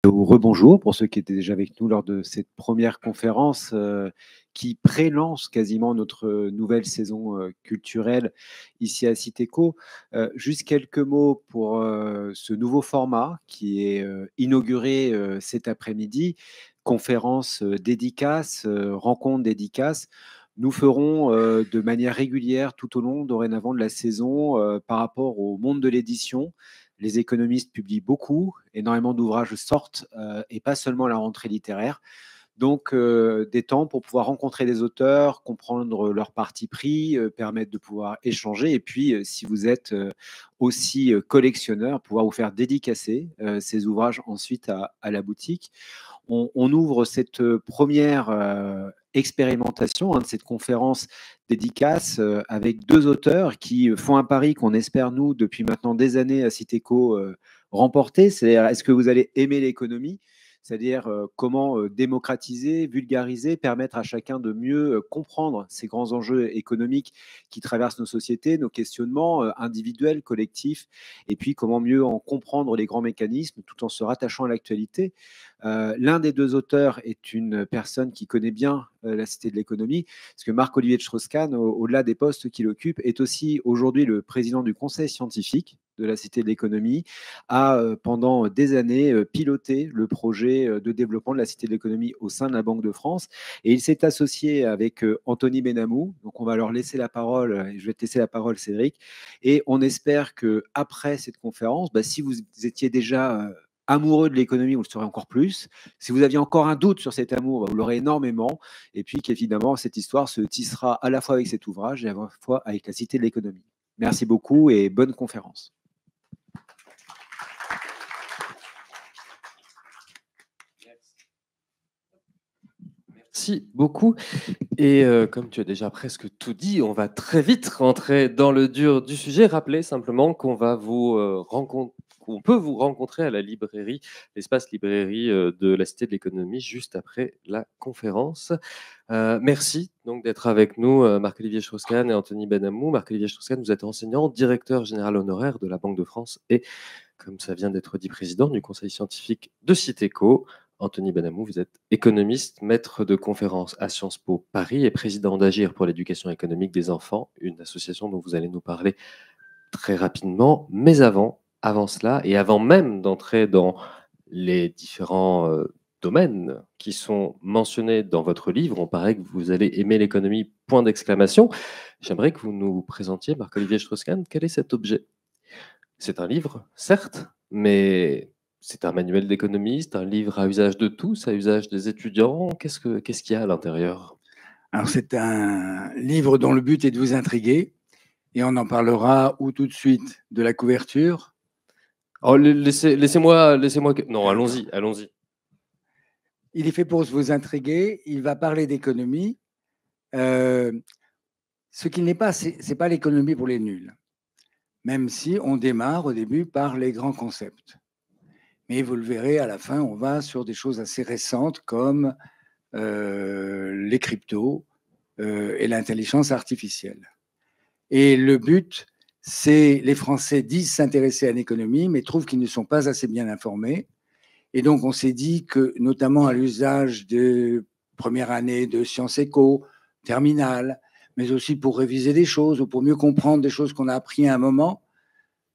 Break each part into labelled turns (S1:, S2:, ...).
S1: Rebonjour pour ceux qui étaient déjà avec nous lors de cette première conférence qui prélance quasiment notre nouvelle saison culturelle ici à Citéco. Juste quelques mots pour ce nouveau format qui est inauguré cet après-midi, conférence dédicace, rencontre dédicace. Nous ferons de manière régulière tout au long dorénavant de la saison par rapport au monde de l'édition. Les économistes publient beaucoup, énormément d'ouvrages sortent, et pas seulement à la rentrée littéraire. Donc, des temps pour pouvoir rencontrer des auteurs, comprendre leur parti pris, permettre de pouvoir échanger. Et puis, si vous êtes aussi collectionneur, pouvoir vous faire dédicacer ces ouvrages ensuite à la boutique. On ouvre cette première expérimentation de cette conférence dédicace avec deux auteurs qui font un pari qu'on espère, nous, depuis maintenant des années à Citéco, remporter. C'est-à-dire, est-ce que vous allez aimer l'économie? C'est-à-dire comment démocratiser, vulgariser, permettre à chacun de mieux comprendre ces grands enjeux économiques qui traversent nos sociétés, nos questionnements individuels, collectifs, et puis comment mieux en comprendre les grands mécanismes tout en se rattachant à l'actualité. L'un des deux auteurs est une personne qui connaît bien la Cité de l'économie, parce que Marc-Olivier de Strauss-Kahn, au-delà des postes qu'il occupe, est aussi aujourd'hui le président du conseil scientifique de la Cité de l'économie, a pendant des années piloté le projet de développement de la Cité de l'économie au sein de la Banque de France. Et il s'est associé avec Anthony Benamou. Donc on va leur laisser la parole, et je vais te laisser la parole, Cédric. Et on espère qu'après cette conférence, si vous étiez déjà amoureux de l'économie, vous le serez encore plus. Si vous aviez encore un doute sur cet amour, vous l'aurez énormément. Et puis qu'évidemment, cette histoire se tissera à la fois avec cet ouvrage et à la fois avec la Cité de l'économie. Merci beaucoup et bonne conférence.
S2: Merci beaucoup. Et comme tu as déjà presque tout dit, on va très vite rentrer dans le dur du sujet. Rappelez simplement qu'on va qu'on peut vous rencontrer à la librairie, l'espace librairie de la Cité de l'économie, juste après la conférence. Merci donc d'être avec nous, Marc-Olivier Strauss-Kahn et Anthony Benamou. Marc-Olivier Strauss-Kahn, vous êtes enseignant, directeur général honoraire de la Banque de France et, comme ça vient d'être dit, président du conseil scientifique de Citéco. Anthony Benamou, vous êtes économiste, maître de conférences à Sciences Po Paris et président d'Agir pour l'éducation économique des enfants, une association dont vous allez nous parler très rapidement. Mais avant cela, et avant même d'entrer dans les différents domaines qui sont mentionnés dans votre livre, on paraît que vous allez aimer l'économie, point d'exclamation. J'aimerais que vous nous présentiez, Marc-Olivier Strauss-Kahn, quel est cet objet? C'est un livre, certes, mais c'est un manuel d'économiste, un livre à usage de tous, à usage des étudiants. Qu'est-ce qu'il y a à l'intérieur?
S3: Alors, c'est un livre dont le but est de vous intriguer, et on en parlera ou tout de suite de la couverture.
S2: Oh, laissez-moi. Non, allons-y.
S3: Il est fait pour vous intriguer. Il va parler d'économie. Ce qu'il n'est pas, c'est pas l'économie pour les nuls, même si on démarre au début par les grands concepts. Mais vous le verrez, à la fin, on va sur des choses assez récentes comme les cryptos et l'intelligence artificielle. Et le but, c'est les Français disent s'intéresser à l'économie, mais trouvent qu'ils ne sont pas assez bien informés. Et donc, on s'est dit que, notamment à l'usage de première année de sciences éco, terminale, mais aussi pour réviser des choses ou pour mieux comprendre des choses qu'on a appris à un moment,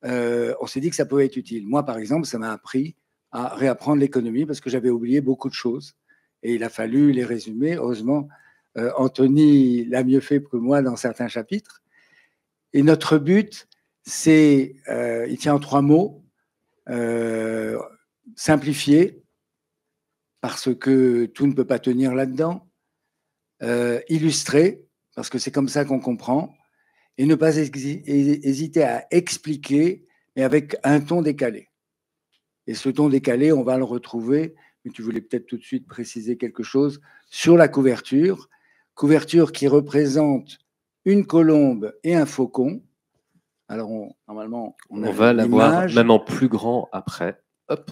S3: on s'est dit que ça pouvait être utile. Moi, par exemple, ça m'a appris à réapprendre l'économie parce que j'avais oublié beaucoup de choses et il a fallu les résumer. Heureusement, Anthony l'a mieux fait que moi dans certains chapitres. Et notre but, c'est, il tient en 3 mots, simplifier, parce que tout ne peut pas tenir là-dedans, illustrer, parce que c'est comme ça qu'on comprend, et ne pas hésiter à expliquer, mais avec un ton décalé. Et ce ton décalé, on va le retrouver, mais tu voulais peut-être tout de suite préciser quelque chose, sur la couverture qui représente une colombe et un faucon. Alors, normalement,
S2: on va la voir même en plus grand après. Hop.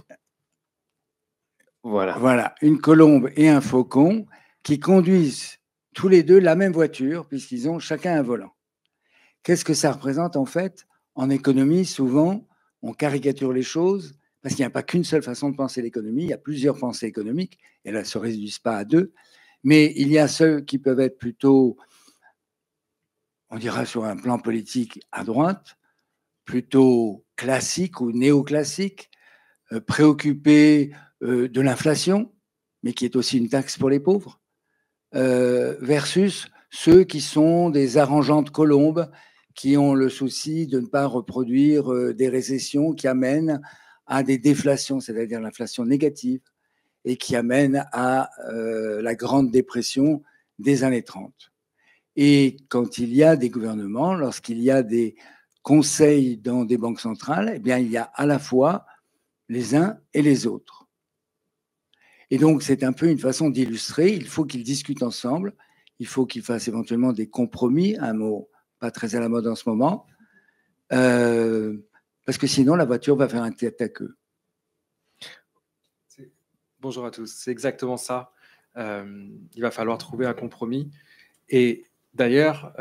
S3: Voilà, une colombe et un faucon qui conduisent tous les deux la même voiture, puisqu'ils ont chacun un volant. Qu'est-ce que ça représente en fait? En économie, souvent, on caricature les choses, parce qu'il n'y a pas qu'une seule façon de penser l'économie, il y a plusieurs pensées économiques, et elles ne se réduisent pas à deux, mais il y a ceux qui peuvent être plutôt, on dira sur un plan politique, à droite, plutôt classiques ou néoclassiques, préoccupés de l'inflation, mais qui est aussi une taxe pour les pauvres, versus ceux qui sont des arrangeantes colombes, qui ont le souci de ne pas reproduire des récessions qui amènent à des déflations, c'est-à-dire l'inflation négative, et qui amènent à la Grande Dépression des années 30. Et quand il y a des gouvernements, lorsqu'il y a des conseils dans des banques centrales, eh bien, il y a à la fois les uns et les autres. Et donc, c'est un peu une façon d'illustrer. Il faut qu'ils discutent ensemble. Il faut qu'ils fassent éventuellement des compromis, un mot pas très à la mode en ce moment, parce que sinon, la voiture va faire un tête à queue.
S4: Bonjour à tous, c'est exactement ça. Il va falloir trouver un compromis. Et d'ailleurs,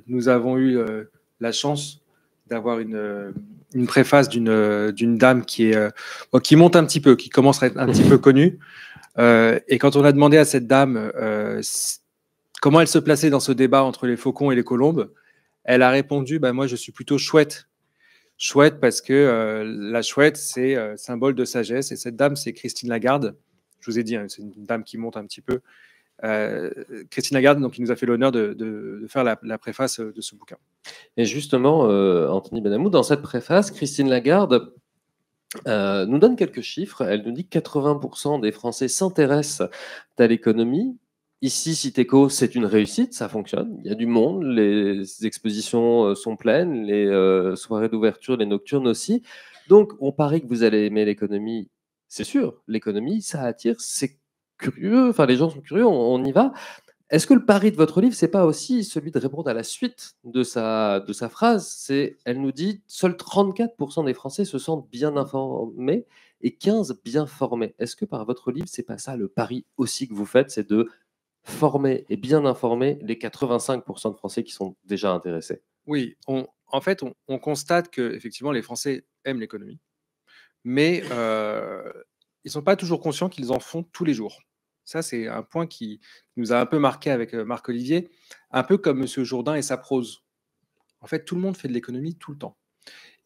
S4: nous avons eu la chance d'avoir une préface d'une dame qui monte un petit peu, qui commence à être un petit peu connue. Et quand on a demandé à cette dame comment elle se plaçait dans ce débat entre les faucons et les colombes, elle a répondu moi, je suis plutôt chouette. Chouette parce que la chouette, c'est symbole de sagesse. Et cette dame, c'est Christine Lagarde. Je vous ai dit, hein, c'est une dame qui monte un petit peu. Christine Lagarde, donc, qui nous a fait l'honneur de faire la préface de ce bouquin.
S2: Et justement, Anthony Benhamou, dans cette préface, Christine Lagarde nous donne quelques chiffres. Elle nous dit que 80% des Français s'intéressent à l'économie. Ici, Citéco, c'est une réussite, ça fonctionne. Il y a du monde, les expositions sont pleines, les soirées d'ouverture, les nocturnes aussi. Donc, on parie que vous allez aimer l'économie, c'est sûr. L'économie, ça attire, c'est curieux. Enfin, les gens sont curieux, on y va. Est-ce que le pari de votre livre, c'est pas aussi celui de répondre à la suite de sa phrase? Elle nous dit, seuls 34% des Français se sentent bien informés et 15% bien formés. Est-ce que par votre livre, c'est pas ça le pari aussi que vous faites, c'est de former et bien informer les 85% de Français qui sont déjà intéressés?
S4: Oui, en fait, on constate que effectivement, les Français aiment l'économie, mais ils ne sont pas toujours conscients qu'ils en font tous les jours. Ça, c'est un point qui nous a un peu marqué avec Marc-Olivier, un peu comme M. Jourdain et sa prose. En fait, tout le monde fait de l'économie tout le temps.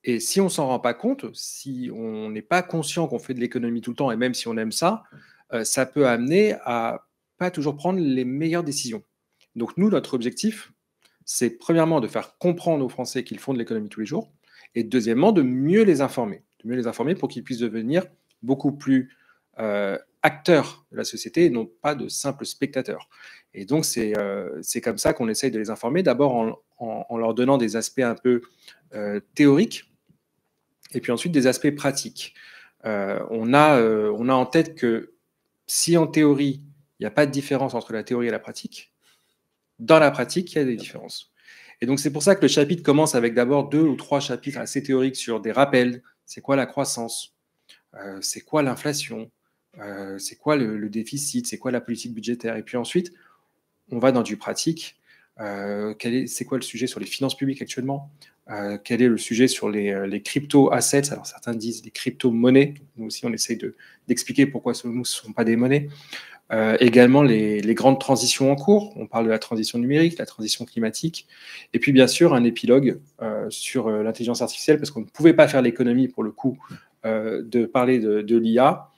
S4: Et si on ne s'en rend pas compte, si on n'est pas conscient qu'on fait de l'économie tout le temps, et même si on aime ça, ça peut amener à pas toujours prendre les meilleures décisions. Donc nous, notre objectif, c'est premièrement de faire comprendre aux Français qu'ils font de l'économie tous les jours, et deuxièmement, de mieux les informer pour qu'ils puissent devenir beaucoup plus acteurs de la société et non pas de simples spectateurs. Et donc, c'est comme ça qu'on essaye de les informer, d'abord en leur donnant des aspects un peu théoriques, et puis ensuite des aspects pratiques. On a en tête que si en théorie, il n'y a pas de différence entre la théorie et la pratique, dans la pratique, il y a des différences. Et donc, c'est pour ça que le chapitre commence avec d'abord 2 ou 3 chapitres assez théoriques sur des rappels. C'est quoi la croissance? C'est quoi l'inflation? C'est quoi le déficit? C'est quoi la politique budgétaire? Et puis ensuite, on va dans du pratique. C'est quoi le sujet sur les finances publiques actuellement? Quel est le sujet sur les crypto-assets? Alors, certains disent des crypto-monnaies. Nous aussi, on essaye d'expliquer pourquoi ce ne sont pas des monnaies. Également les grandes transitions en cours. On parle de la transition numérique, la transition climatique, et puis bien sûr un épilogue sur l'intelligence artificielle, parce qu'on ne pouvait pas faire l'économie pour le coup de parler de l'IA.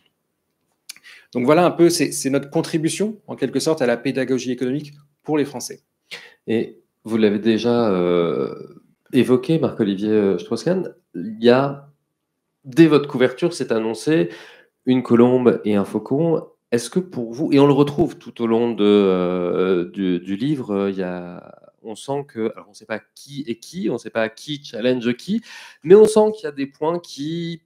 S4: Donc voilà un peu, c'est notre contribution en quelque sorte à la pédagogie économique pour les Français.
S2: Et vous l'avez déjà évoqué, Marc-Olivier Strauss-Kahn, il y a, dès votre couverture, c'est annoncé une colombe et un faucon. Est-ce que pour vous, et on le retrouve tout au long du livre, on sent que, alors on ne sait pas qui est qui, on ne sait pas qui challenge qui, mais on sent qu'il y a des points qui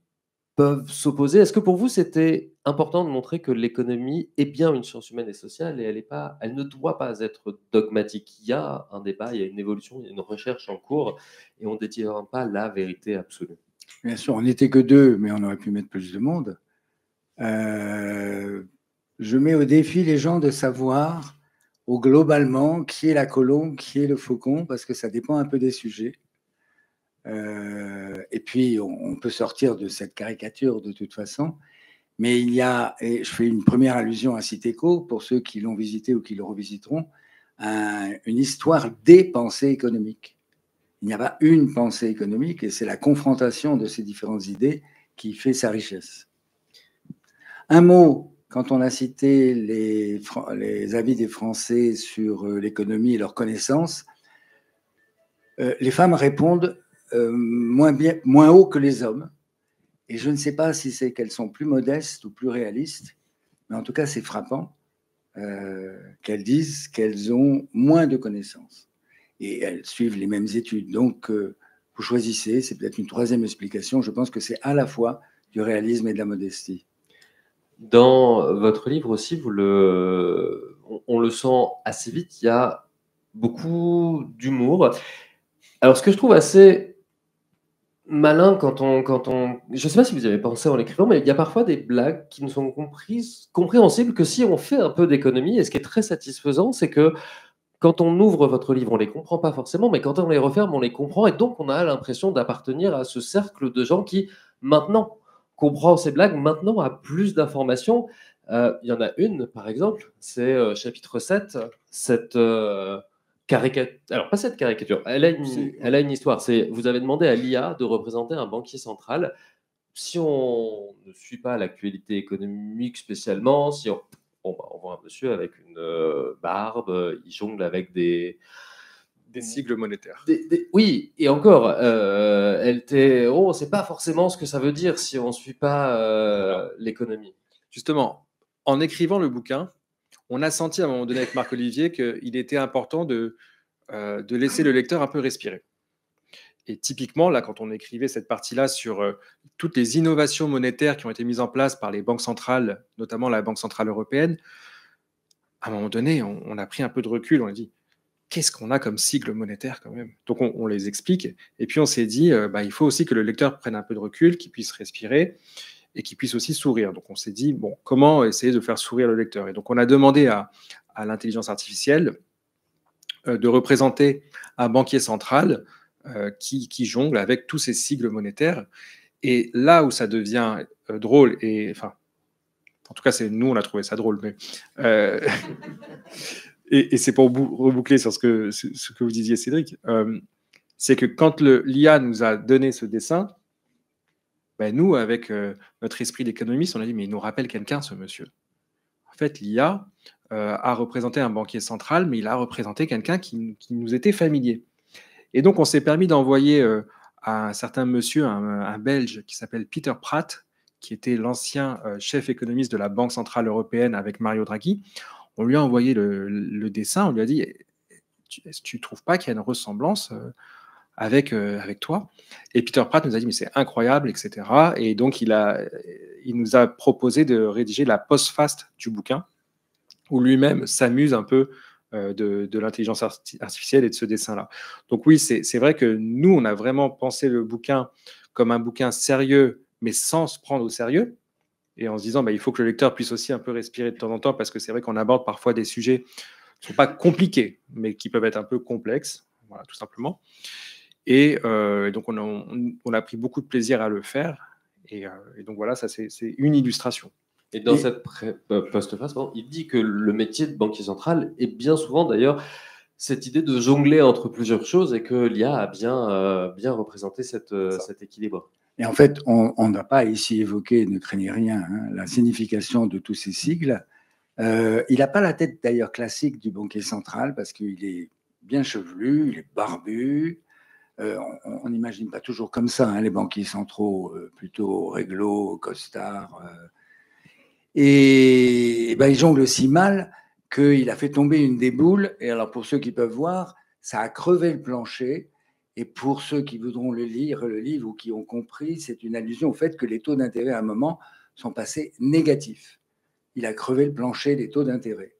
S2: peuvent s'opposer. Est-ce que pour vous, c'était important de montrer que l'économie est bien une science humaine et sociale et elle ne doit pas être dogmatique? Il y a un débat, il y a une évolution, il y a une recherche en cours et on ne détient pas la vérité absolue.
S3: Bien sûr, on n'était que 2, mais on aurait pu mettre plus de monde. Je mets au défi les gens de savoir globalement qui est la colombe, qui est le faucon, parce que ça dépend un peu des sujets. Et puis, on peut sortir de cette caricature de toute façon. Mais il y a, et je fais une première allusion à Citéco, pour ceux qui l'ont visité ou qui le revisiteront, une histoire des pensées économiques. Il n'y a pas une pensée économique, et c'est la confrontation de ces différentes idées qui fait sa richesse. Un mot, quand on a cité les avis des Français sur l'économie et leurs connaissances, les femmes répondent moins haut que les hommes. Et je ne sais pas si c'est qu'elles sont plus modestes ou plus réalistes, mais en tout cas, c'est frappant qu'elles disent qu'elles ont moins de connaissances. Et elles suivent les mêmes études. Donc, vous choisissez, c'est peut-être une troisième explication. Je pense que c'est à la fois du réalisme et de la modestie.
S2: Dans votre livre aussi, on le sent assez vite, il y a beaucoup d'humour. Alors, ce que je trouve assez malin je ne sais pas si vous y avez pensé en l'écrivant, mais il y a parfois des blagues qui ne sont compréhensibles que si on fait un peu d'économie. Et ce qui est très satisfaisant, c'est que quand on ouvre votre livre, on ne les comprend pas forcément, mais quand on les referme, on les comprend. Et donc, on a l'impression d'appartenir à ce cercle de gens qui, maintenant, comprend ces blagues, maintenant a plus d'informations. Il y en a une, par exemple, c'est chapitre 7, cette caricature. Alors, pas cette caricature, elle a une histoire. Vous avez demandé à l'IA de représenter un banquier central. Si on ne suit pas l'actualité économique spécialement, si on, on voit un monsieur avec une barbe, il jongle avec des
S4: sigles monétaires.
S2: Oui, et encore, c'est pas forcément ce que ça veut dire si on ne suit pas l'économie.
S4: Justement, en écrivant le bouquin, on a senti à un moment donné avec Marc-Olivier qu'il était important de laisser le lecteur un peu respirer. Et typiquement, là, quand on écrivait cette partie-là sur toutes les innovations monétaires qui ont été mises en place par les banques centrales, notamment la Banque centrale européenne, à un moment donné, on a pris un peu de recul, on a dit, qu'est-ce qu'on a comme sigle monétaire quand même? Donc on les explique, et puis on s'est dit, il faut aussi que le lecteur prenne un peu de recul, qu'il puisse respirer, et qu'il puisse aussi sourire. Donc on s'est dit, bon, comment essayer de faire sourire le lecteur? Et donc on a demandé à l'intelligence artificielle de représenter un banquier central qui jongle avec tous ces sigles monétaires. Et là où ça devient drôle, et enfin, en tout cas, c'est nous, on a trouvé ça drôle, mais et c'est pour reboucler sur ce que vous disiez, Cédric, c'est que quand l'IA nous a donné ce dessin, ben nous, avec notre esprit d'économiste, on a dit, mais il nous rappelle quelqu'un, ce monsieur. En fait, l'IA a représenté un banquier central, mais il a représenté quelqu'un qui nous était familier. Et donc, on s'est permis d'envoyer à un certain monsieur, un Belge, qui s'appelle Peter Pratt, qui était l'ancien chef économiste de la Banque centrale européenne avec Mario Draghi. On lui a envoyé le dessin, on lui a dit, est-ce que tu ne trouves pas qu'il y a une ressemblance avec toi? Et Peter Pratt nous a dit, mais c'est incroyable, etc. Et donc, il nous a proposé de rédiger la postface du bouquin, où lui-même s'amuse un peu de l'intelligence artificielle et de ce dessin-là. Donc oui, c'est vrai que nous, on a vraiment pensé le bouquin comme un bouquin sérieux, mais sans se prendre au sérieux, et en se disant, il faut que le lecteur puisse aussi un peu respirer de temps en temps, parce que c'est vrai qu'on aborde parfois des sujets qui ne sont pas compliqués, mais qui peuvent être un peu complexes, voilà, tout simplement. Et donc, on a pris beaucoup de plaisir à le faire, et donc voilà, ça c'est une illustration.
S2: Et dans cette postface, il dit que le métier de banquier central est bien souvent d'ailleurs cette idée de jongler entre plusieurs choses, et que l'IA a bien représenté cet équilibre.
S3: Et en fait, on n'a pas ici évoqué, ne craignez rien, la signification de tous ces sigles. Il n'a pas la tête d'ailleurs classique du banquier central, parce qu'il est bien chevelu, il est barbu. On n'imagine pas toujours comme ça, les banquiers centraux, plutôt réglo, costard. Et il jongle si mal qu'il a fait tomber une des boules. Et alors, pour ceux qui peuvent voir, ça a crevé le plancher. Et pour ceux qui voudront le livre ou qui ont compris, c'est une allusion au fait que les taux d'intérêt à un moment sont passés négatifs. Il a crevé le plancher des taux d'intérêt.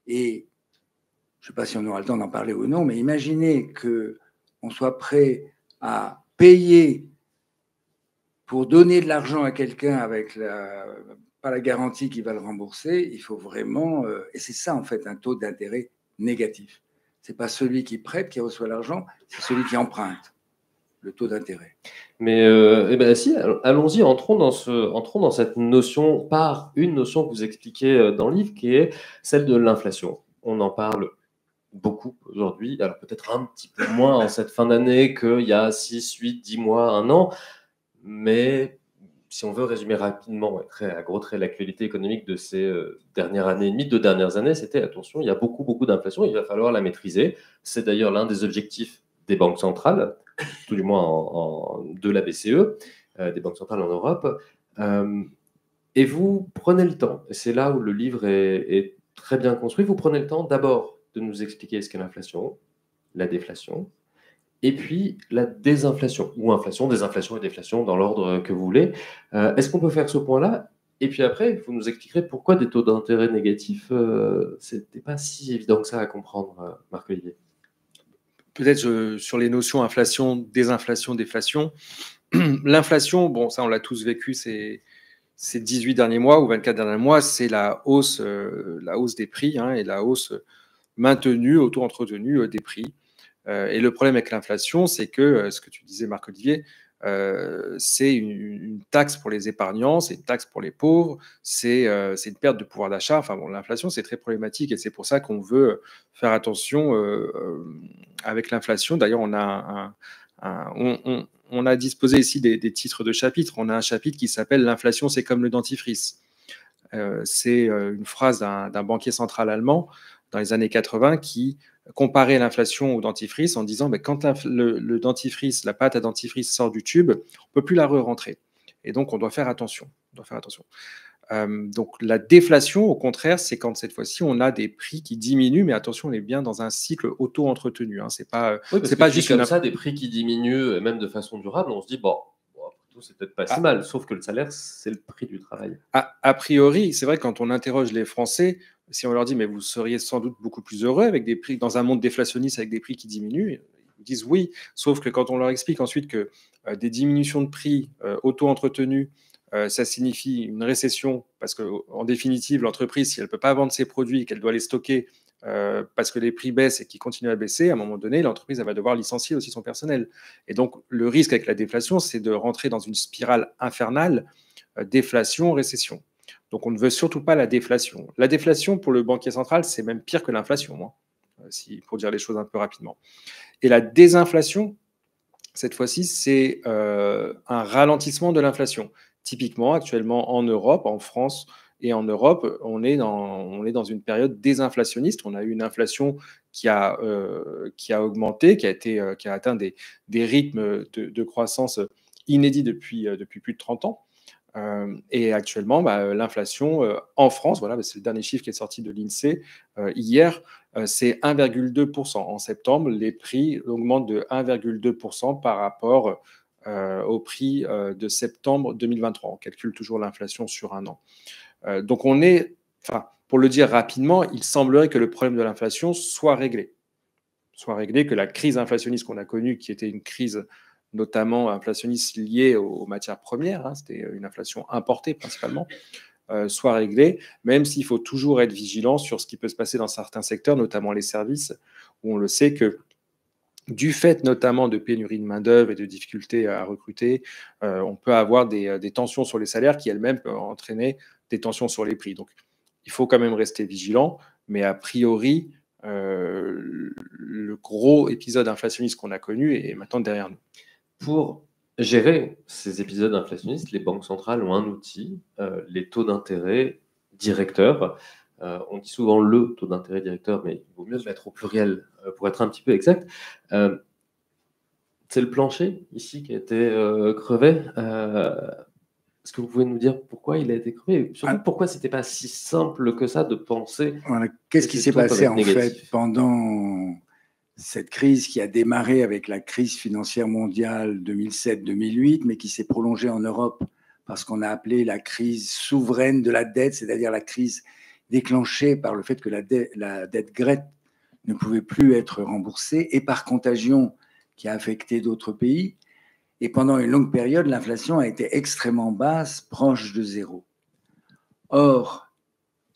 S3: Et je ne sais pas si on aura le temps d'en parler ou non, mais imaginez qu'on soit prêt à payer pour donner de l'argent à quelqu'un avec pas la garantie qu'il va le rembourser. Il faut vraiment, et c'est ça en fait un taux d'intérêt négatif. C'est pas celui qui prête qui reçoit l'argent, c'est celui qui emprunte. le taux d'intérêt.
S2: Mais eh ben, si, allons-y, entrons dans cette notion, par une notion que vous expliquez dans le livre, qui est celle de l'inflation. On en parle beaucoup aujourd'hui, alors peut-être un petit peu moins en cette fin d'année qu'il y a 6, 8, 10 mois, un an, mais si on veut résumer rapidement, à gros traits, l'actualité économique de ces dernières années et demie, 2 dernières années, c'était attention, il y a beaucoup d'inflation, il va falloir la maîtriser. C'est d'ailleurs l'un des objectifs des banques centrales, tout du moins de la BCE, des banques centrales en Europe. Et vous prenez le temps, et c'est là où le livre est très bien construit, vous prenez le temps d'abord de nous expliquer ce qu'est l'inflation, la déflation, et puis la désinflation, ou inflation, désinflation et déflation dans l'ordre que vous voulez. Est-ce qu'on peut faire ce point-là? Et puis après, vous nous expliquerez pourquoi des taux d'intérêt négatifs, c'était pas si évident que ça à comprendre, Marc-Olivier.
S4: Peut-être sur les notions inflation, désinflation, déflation. L'inflation, bon, ça on l'a tous vécu ces 18 derniers mois ou 24 derniers mois, c'est la hausse des prix et la hausse maintenue, auto-entretenue des prix. Et le problème avec l'inflation, c'est que, ce que tu disais Marc-Olivier, c'est une taxe pour les épargnants, c'est une taxe pour les pauvres, c'est une perte de pouvoir d'achat. Enfin bon, l'inflation, c'est très problématique et c'est pour ça qu'on veut faire attention avec l'inflation. D'ailleurs, on a disposé ici des titres de chapitres. On a un chapitre qui s'appelle « L'inflation, c'est comme le dentifrice ». C'est une phrase d'un banquier central allemand dans les années 80 qui comparer l'inflation au dentifrice en disant quand le dentifrice, la pâte à dentifrice sort du tube, on ne peut plus la re-rentrer. Et donc, on doit faire attention. Donc, la déflation, au contraire, c'est quand cette fois-ci, on a des prix qui diminuent, mais attention, on est bien dans un cycle auto-entretenu. C'est pas
S2: juste comme ça, des prix qui diminuent, même de façon durable, on se dit, bon c'est peut-être pas si mal, sauf que le salaire, c'est le prix du travail.
S4: A priori, c'est vrai, quand on interroge les Français, si on leur dit, mais vous seriez sans doute beaucoup plus heureux avec des prix, dans un monde déflationniste avec des prix qui diminuent, ils disent oui, sauf que quand on leur explique ensuite que des diminutions de prix auto-entretenues, ça signifie une récession, parce qu'en définitive, l'entreprise, si elle ne peut pas vendre ses produits et qu'elle doit les stocker parce que les prix baissent et qu'ils continuent à baisser, à un moment donné, l'entreprise elle va devoir licencier aussi son personnel. Et donc, le risque avec la déflation, c'est de rentrer dans une spirale infernale, déflation, récession. Donc, on ne veut surtout pas la déflation. La déflation, pour le banquier central, c'est même pire que l'inflation, pour dire les choses un peu rapidement. Et la désinflation, cette fois-ci, c'est un ralentissement de l'inflation. Typiquement, actuellement, en Europe, en France et en Europe, on est dans une période désinflationniste. On a eu une inflation qui a augmenté, qui a atteint des rythmes de croissance inédits depuis plus de 30 ans. Et actuellement, l'inflation en France, c'est le dernier chiffre qui est sorti de l'INSEE hier, c'est 1,2%. En septembre, les prix augmentent de 1,2% par rapport au prix de septembre 2023. On calcule toujours l'inflation sur un an. Donc pour le dire rapidement, il semblerait que le problème de l'inflation soit réglé, que la crise inflationniste qu'on a connue, qui était une crise notamment inflationniste liée aux matières premières, c'était une inflation importée principalement, soit réglée, même s'il faut toujours être vigilant sur ce qui peut se passer dans certains secteurs, notamment les services, où on le sait que du fait notamment de pénurie de main-d'œuvre et de difficultés à recruter, on peut avoir des tensions sur les salaires qui elles-mêmes peuvent entraîner des tensions sur les prix. Donc, il faut quand même rester vigilant, mais a priori, le gros épisode inflationniste qu'on a connu est maintenant derrière nous.
S2: Pour gérer ces épisodes inflationnistes, les banques centrales ont un outil, les taux d'intérêt directeurs. On dit souvent le taux d'intérêt directeur, mais il vaut mieux le mettre au pluriel pour être un petit peu exact. C'est le plancher ici qui a été crevé. Est-ce que vous pouvez nous dire pourquoi il a été crevé? Surtout pourquoi c'était pas si simple que ça de penser.
S3: Qu'est-ce qui s'est passé en fait pendant cette crise qui a démarré avec la crise financière mondiale 2007-2008, mais qui s'est prolongée en Europe parce qu'on a appelé la crise souveraine de la dette, c'est-à-dire la crise déclenchée par le fait que la dette grecque ne pouvait plus être remboursée et par contagion qui a affecté d'autres pays. Et pendant une longue période, l'inflation a été extrêmement basse, proche de zéro. Or,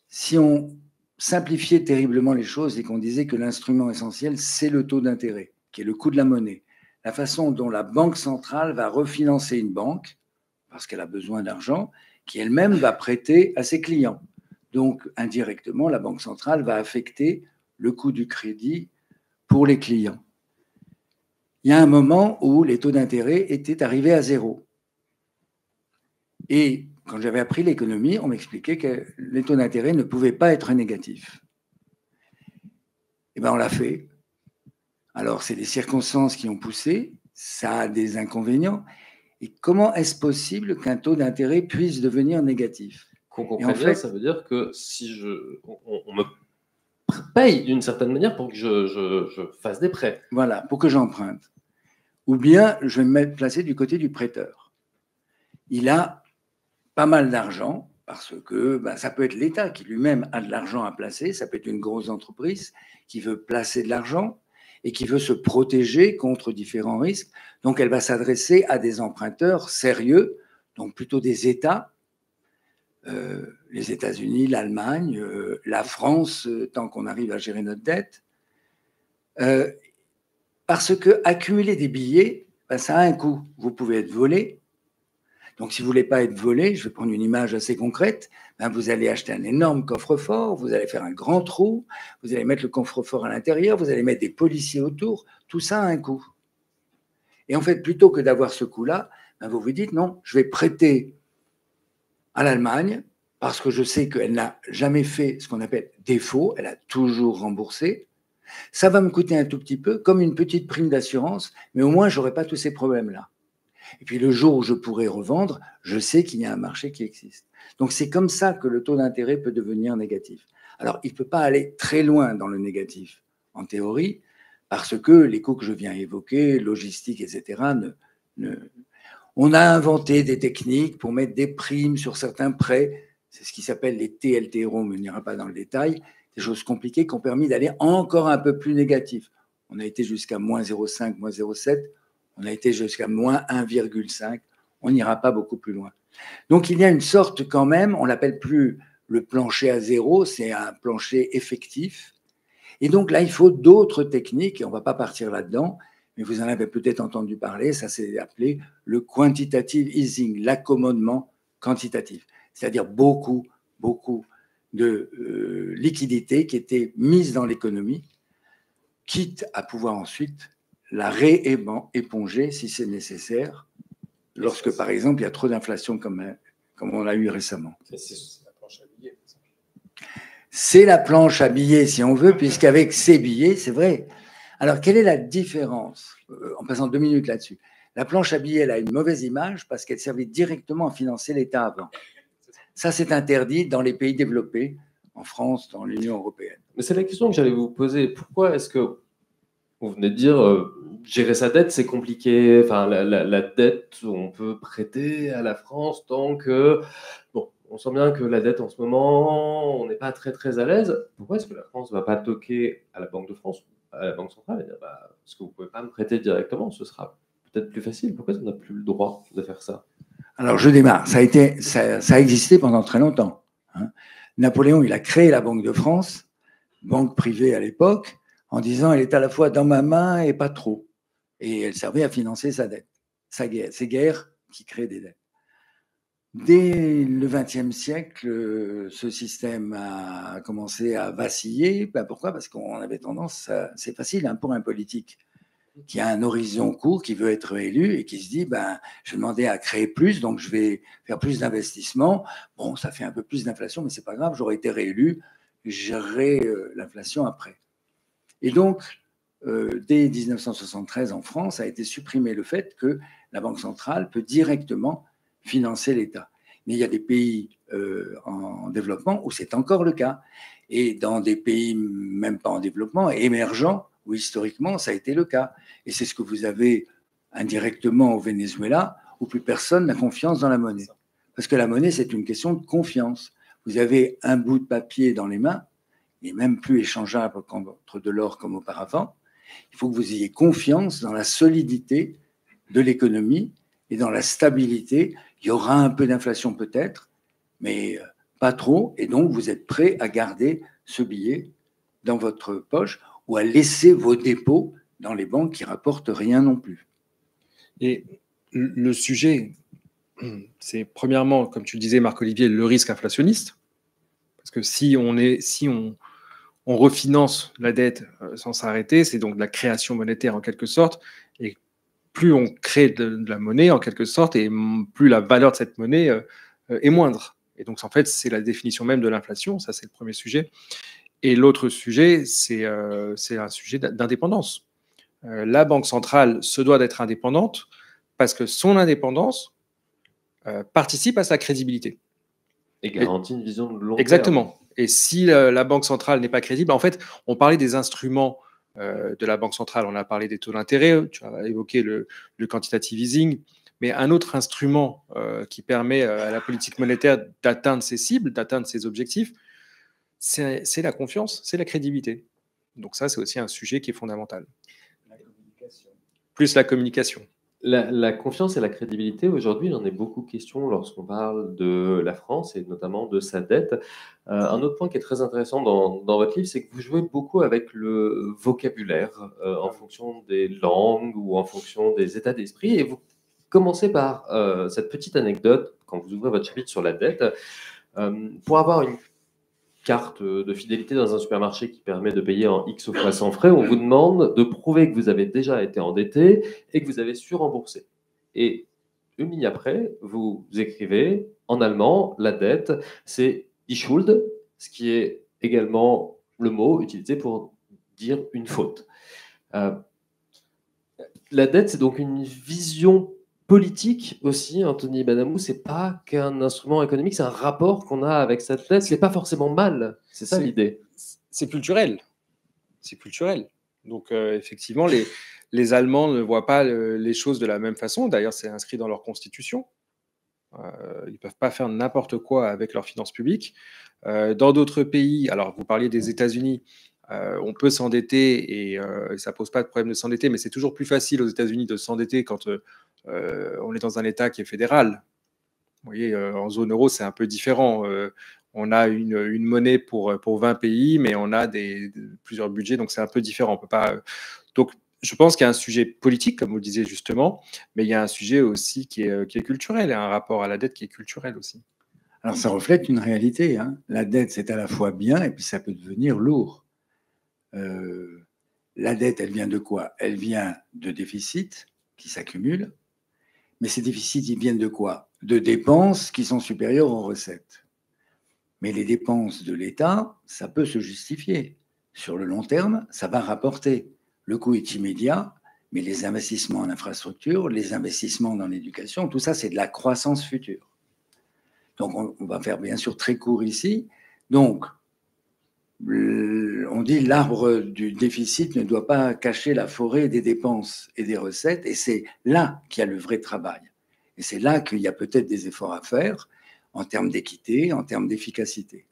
S3: si on simplifiait terriblement les choses et qu'on disait que l'instrument essentiel, c'est le taux d'intérêt, qui est le coût de la monnaie. la façon dont la banque centrale va refinancer une banque, parce qu'elle a besoin d'argent, qui elle-même va prêter à ses clients. Donc, indirectement, la banque centrale va affecter le coût du crédit pour les clients. Il y a un moment où les taux d'intérêt étaient arrivés à 0. Et quand j'avais appris l'économie, on m'expliquait que les taux d'intérêt ne pouvaient pas être négatifs. Et bien, on l'a fait. Alors, c'est des circonstances qui ont poussé, ça a des inconvénients. Et comment est-ce possible qu'un taux d'intérêt puisse devenir négatif?
S2: Qu'on comprenne bien, ça veut dire que si on me paye d'une certaine manière pour que je fasse des prêts.
S3: Voilà, pour que j'emprunte. Ou bien, je vais me placer du côté du prêteur. Il a pas mal d'argent, parce que ça peut être l'État qui lui-même a de l'argent à placer, ça peut être une grosse entreprise qui veut placer de l'argent et qui veut se protéger contre différents risques. Donc, elle va s'adresser à des emprunteurs sérieux, donc plutôt des États, les États-Unis, l'Allemagne, la France, tant qu'on arrive à gérer notre dette. Parce que accumuler des billets, ça a un coût. Vous pouvez être volé. Donc, si vous ne voulez pas être volé, je vais prendre une image assez concrète, vous allez acheter un énorme coffre-fort, vous allez faire un grand trou, vous allez mettre le coffre-fort à l'intérieur, vous allez mettre des policiers autour, tout ça a un coût. Et en fait, plutôt que d'avoir ce coût-là, vous vous dites non, je vais prêter à l'Allemagne parce que je sais qu'elle n'a jamais fait ce qu'on appelle défaut, elle a toujours remboursé. Ça va me coûter un tout petit peu, comme une petite prime d'assurance, mais au moins, je n'aurai pas tous ces problèmes-là. Et puis le jour où je pourrai revendre, je sais qu'il y a un marché qui existe. Donc c'est comme ça que le taux d'intérêt peut devenir négatif. Alors il ne peut pas aller très loin dans le négatif, en théorie, parce que les coûts que je viens évoquer, logistique, etc., on a inventé des techniques pour mettre des primes sur certains prêts, c'est ce qui s'appelle les TLTRO, mais on n'ira pas dans le détail, des choses compliquées qui ont permis d'aller encore un peu plus négatif. On a été jusqu'à moins 0,5, moins 0,7, on a été jusqu'à moins 1,5, on n'ira pas beaucoup plus loin. Donc il y a une sorte quand même, on l'appelle plus le plancher à zéro, c'est un plancher effectif. Et donc là, il faut d'autres techniques, et on ne va pas partir là-dedans, mais vous en avez peut-être entendu parler, ça s'est appelé le quantitative easing, l'accommodement quantitatif, c'est-à-dire beaucoup de liquidités qui étaient mises dans l'économie, quitte à pouvoir ensuite la rééponger si c'est nécessaire, lorsque, par exemple, il y a trop d'inflation comme on l'a eu récemment.
S2: C'est la planche à billets.
S3: C'est la planche à billets, si on veut, puisqu'avec ces billets, c'est vrai. Alors, quelle est la différence, en passant 2 minutes là-dessus? La planche à billets, elle a une mauvaise image parce qu'elle servait directement à financer l'État avant. Ça, c'est interdit dans les pays développés, en France, dans l'Union européenne.
S2: Mais c'est la question que j'allais vous poser. Pourquoi est-ce que vous venez de dire gérer sa dette, c'est compliqué. Enfin, la dette, on peut prêter à la France tant que... Bon, on sent bien que la dette, en ce moment, on n'est pas très, très à l'aise. Pourquoi est-ce que la France ne va pas toquer à la Banque de France, à la Banque centrale, et dire est-ce que vous ne pouvez pas me prêter directement? Ce sera peut-être plus facile. Pourquoi est-ce qu'on n'a plus le droit de faire ça?
S3: Alors, je démarre. Ça a existé pendant très longtemps. Napoléon, il a créé la Banque de France, banque privée à l'époque, en disant elle est à la fois dans ma main et pas trop. Et elle servait à financer sa dette, ses guerres qui créent des dettes. Dès le XXe siècle, ce système a commencé à vaciller. Pourquoi? Parce qu'on avait tendance, c'est facile pour un politique qui a un horizon court, qui veut être élu et qui se dit je vais demander à créer plus, donc je vais faire plus d'investissements. Bon, ça fait un peu plus d'inflation, mais c'est pas grave, j'aurais été réélu, je gérerai l'inflation après. Et donc, dès 1973 en France, a été supprimé le fait que la Banque centrale peut directement financer l'État. Mais il y a des pays en développement où c'est encore le cas. Et dans des pays même pas en développement, émergents, où historiquement ça a été le cas. Et c'est ce que vous avez indirectement au Venezuela, où plus personne n'a confiance dans la monnaie. Parce que la monnaie, c'est une question de confiance. Vous avez un bout de papier dans les mains, il n'est même plus échangeable contre de l'or comme auparavant. Il faut que vous ayez confiance dans la solidité de l'économie et dans la stabilité. Il y aura un peu d'inflation peut-être, mais pas trop. Et donc, vous êtes prêt à garder ce billet dans votre poche ou à laisser vos dépôts dans les banques qui ne rapportent rien non plus.
S4: Et le sujet, c'est premièrement, comme tu le disais, Marc-Olivier, le risque inflationniste. Parce que si on refinance la dette sans s'arrêter, c'est donc de la création monétaire en quelque sorte. Et plus on crée de la monnaie en quelque sorte, et plus la valeur de cette monnaie est moindre. Et donc, en fait, c'est la définition même de l'inflation. Ça, c'est le premier sujet. Et l'autre sujet, c'est un sujet d'indépendance. La Banque centrale se doit d'être indépendante parce que son indépendance participe à sa crédibilité.
S2: Et garantit une vision de long terme.
S4: Exactement. Et si la Banque centrale n'est pas crédible, en fait, on parlait des instruments de la Banque centrale, on a parlé des taux d'intérêt, tu as évoqué le quantitative easing, mais un autre instrument qui permet à la politique monétaire d'atteindre ses cibles, d'atteindre ses objectifs, c'est la confiance, c'est la crédibilité. Donc ça, c'est aussi un sujet qui est fondamental.
S3: La communication.
S4: Plus la communication.
S2: La confiance et la crédibilité, aujourd'hui, il en est beaucoup question lorsqu'on parle de la France et notamment de sa dette. Un autre point qui est très intéressant dans votre livre, c'est que vous jouez beaucoup avec le vocabulaire en fonction des langues ou en fonction des états d'esprit. Et vous commencez par cette petite anecdote, quand vous ouvrez votre chapitre sur la dette, pour avoir une carte de fidélité dans un supermarché qui permet de payer en X fois sans frais, on vous demande de prouver que vous avez déjà été endetté et que vous avez su rembourser. Et une ligne après, vous écrivez en allemand, la dette, c'est die Schuld, ce qui est également le mot utilisé pour dire une faute. La dette, c'est donc une vision politique aussi, Anthony Benhamou, c'est pas qu'un instrument économique, c'est un rapport qu'on a avec cette dette. C'est pas forcément mal, c'est ça l'idée.
S4: C'est culturel. C'est culturel. Donc effectivement, les Allemands ne voient pas les choses de la même façon. D'ailleurs, c'est inscrit dans leur constitution. Ils ne peuvent pas faire n'importe quoi avec leurs finances publiques. Dans d'autres pays, alors vous parliez des États-Unis, on peut s'endetter et ça ne pose pas de problème de s'endetter, mais c'est toujours plus facile aux États-Unis de s'endetter quand on est dans un État qui est fédéral. Vous voyez, en zone euro, c'est un peu différent. On a une monnaie pour 20 pays, mais on a plusieurs budgets, donc c'est un peu différent. On peut pas, donc, je pense qu'il y a un sujet politique, comme vous le disiez justement, mais il y a un sujet aussi qui est culturel, et un rapport à la dette qui est culturel aussi.
S3: Alors, ça reflète une réalité. Hein. La dette, c'est à la fois bien, et puis ça peut devenir lourd. La dette, elle vient de quoi? Elle vient de déficits qui s'accumulent. Mais ces déficits, ils viennent de quoi? De dépenses qui sont supérieures aux recettes. Mais les dépenses de l'État, ça peut se justifier. Sur le long terme, ça va rapporter. Le coût est immédiat, mais les investissements en infrastructure, les investissements dans l'éducation, tout ça, c'est de la croissance future. Donc, on va faire bien sûr très court ici. Donc, on dit l'arbre du déficit ne doit pas cacher la forêt des dépenses et des recettes, et c'est là qu'il y a le vrai travail. Et c'est là qu'il y a peut-être des efforts à faire en termes d'équité, en termes d'efficacité.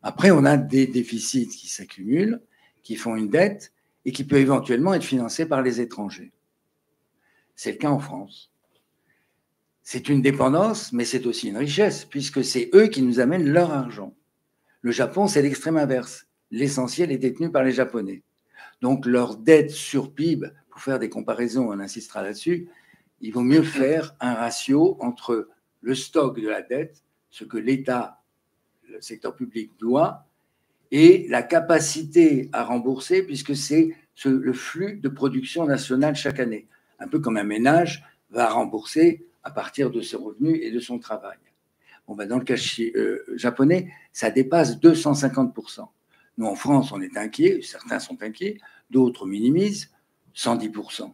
S3: Après, on a des déficits qui s'accumulent, qui font une dette et qui peut éventuellement être financée par les étrangers. C'est le cas en France. C'est une dépendance, mais c'est aussi une richesse, puisque c'est eux qui nous amènent leur argent. Le Japon, c'est l'extrême inverse. L'essentiel est détenu par les Japonais. Donc, leur dette sur PIB, pour faire des comparaisons, on insistera là-dessus, il vaut mieux faire un ratio entre le stock de la dette, ce que l'État, le secteur public doit, et la capacité à rembourser, puisque c'est le flux de production nationale chaque année. Un peu comme un ménage va rembourser à partir de ses revenus et de son travail. Bon, ben dans le cas japonais, ça dépasse 250%. Nous, en France, on est inquiets, certains sont inquiets, d'autres minimisent, 110%.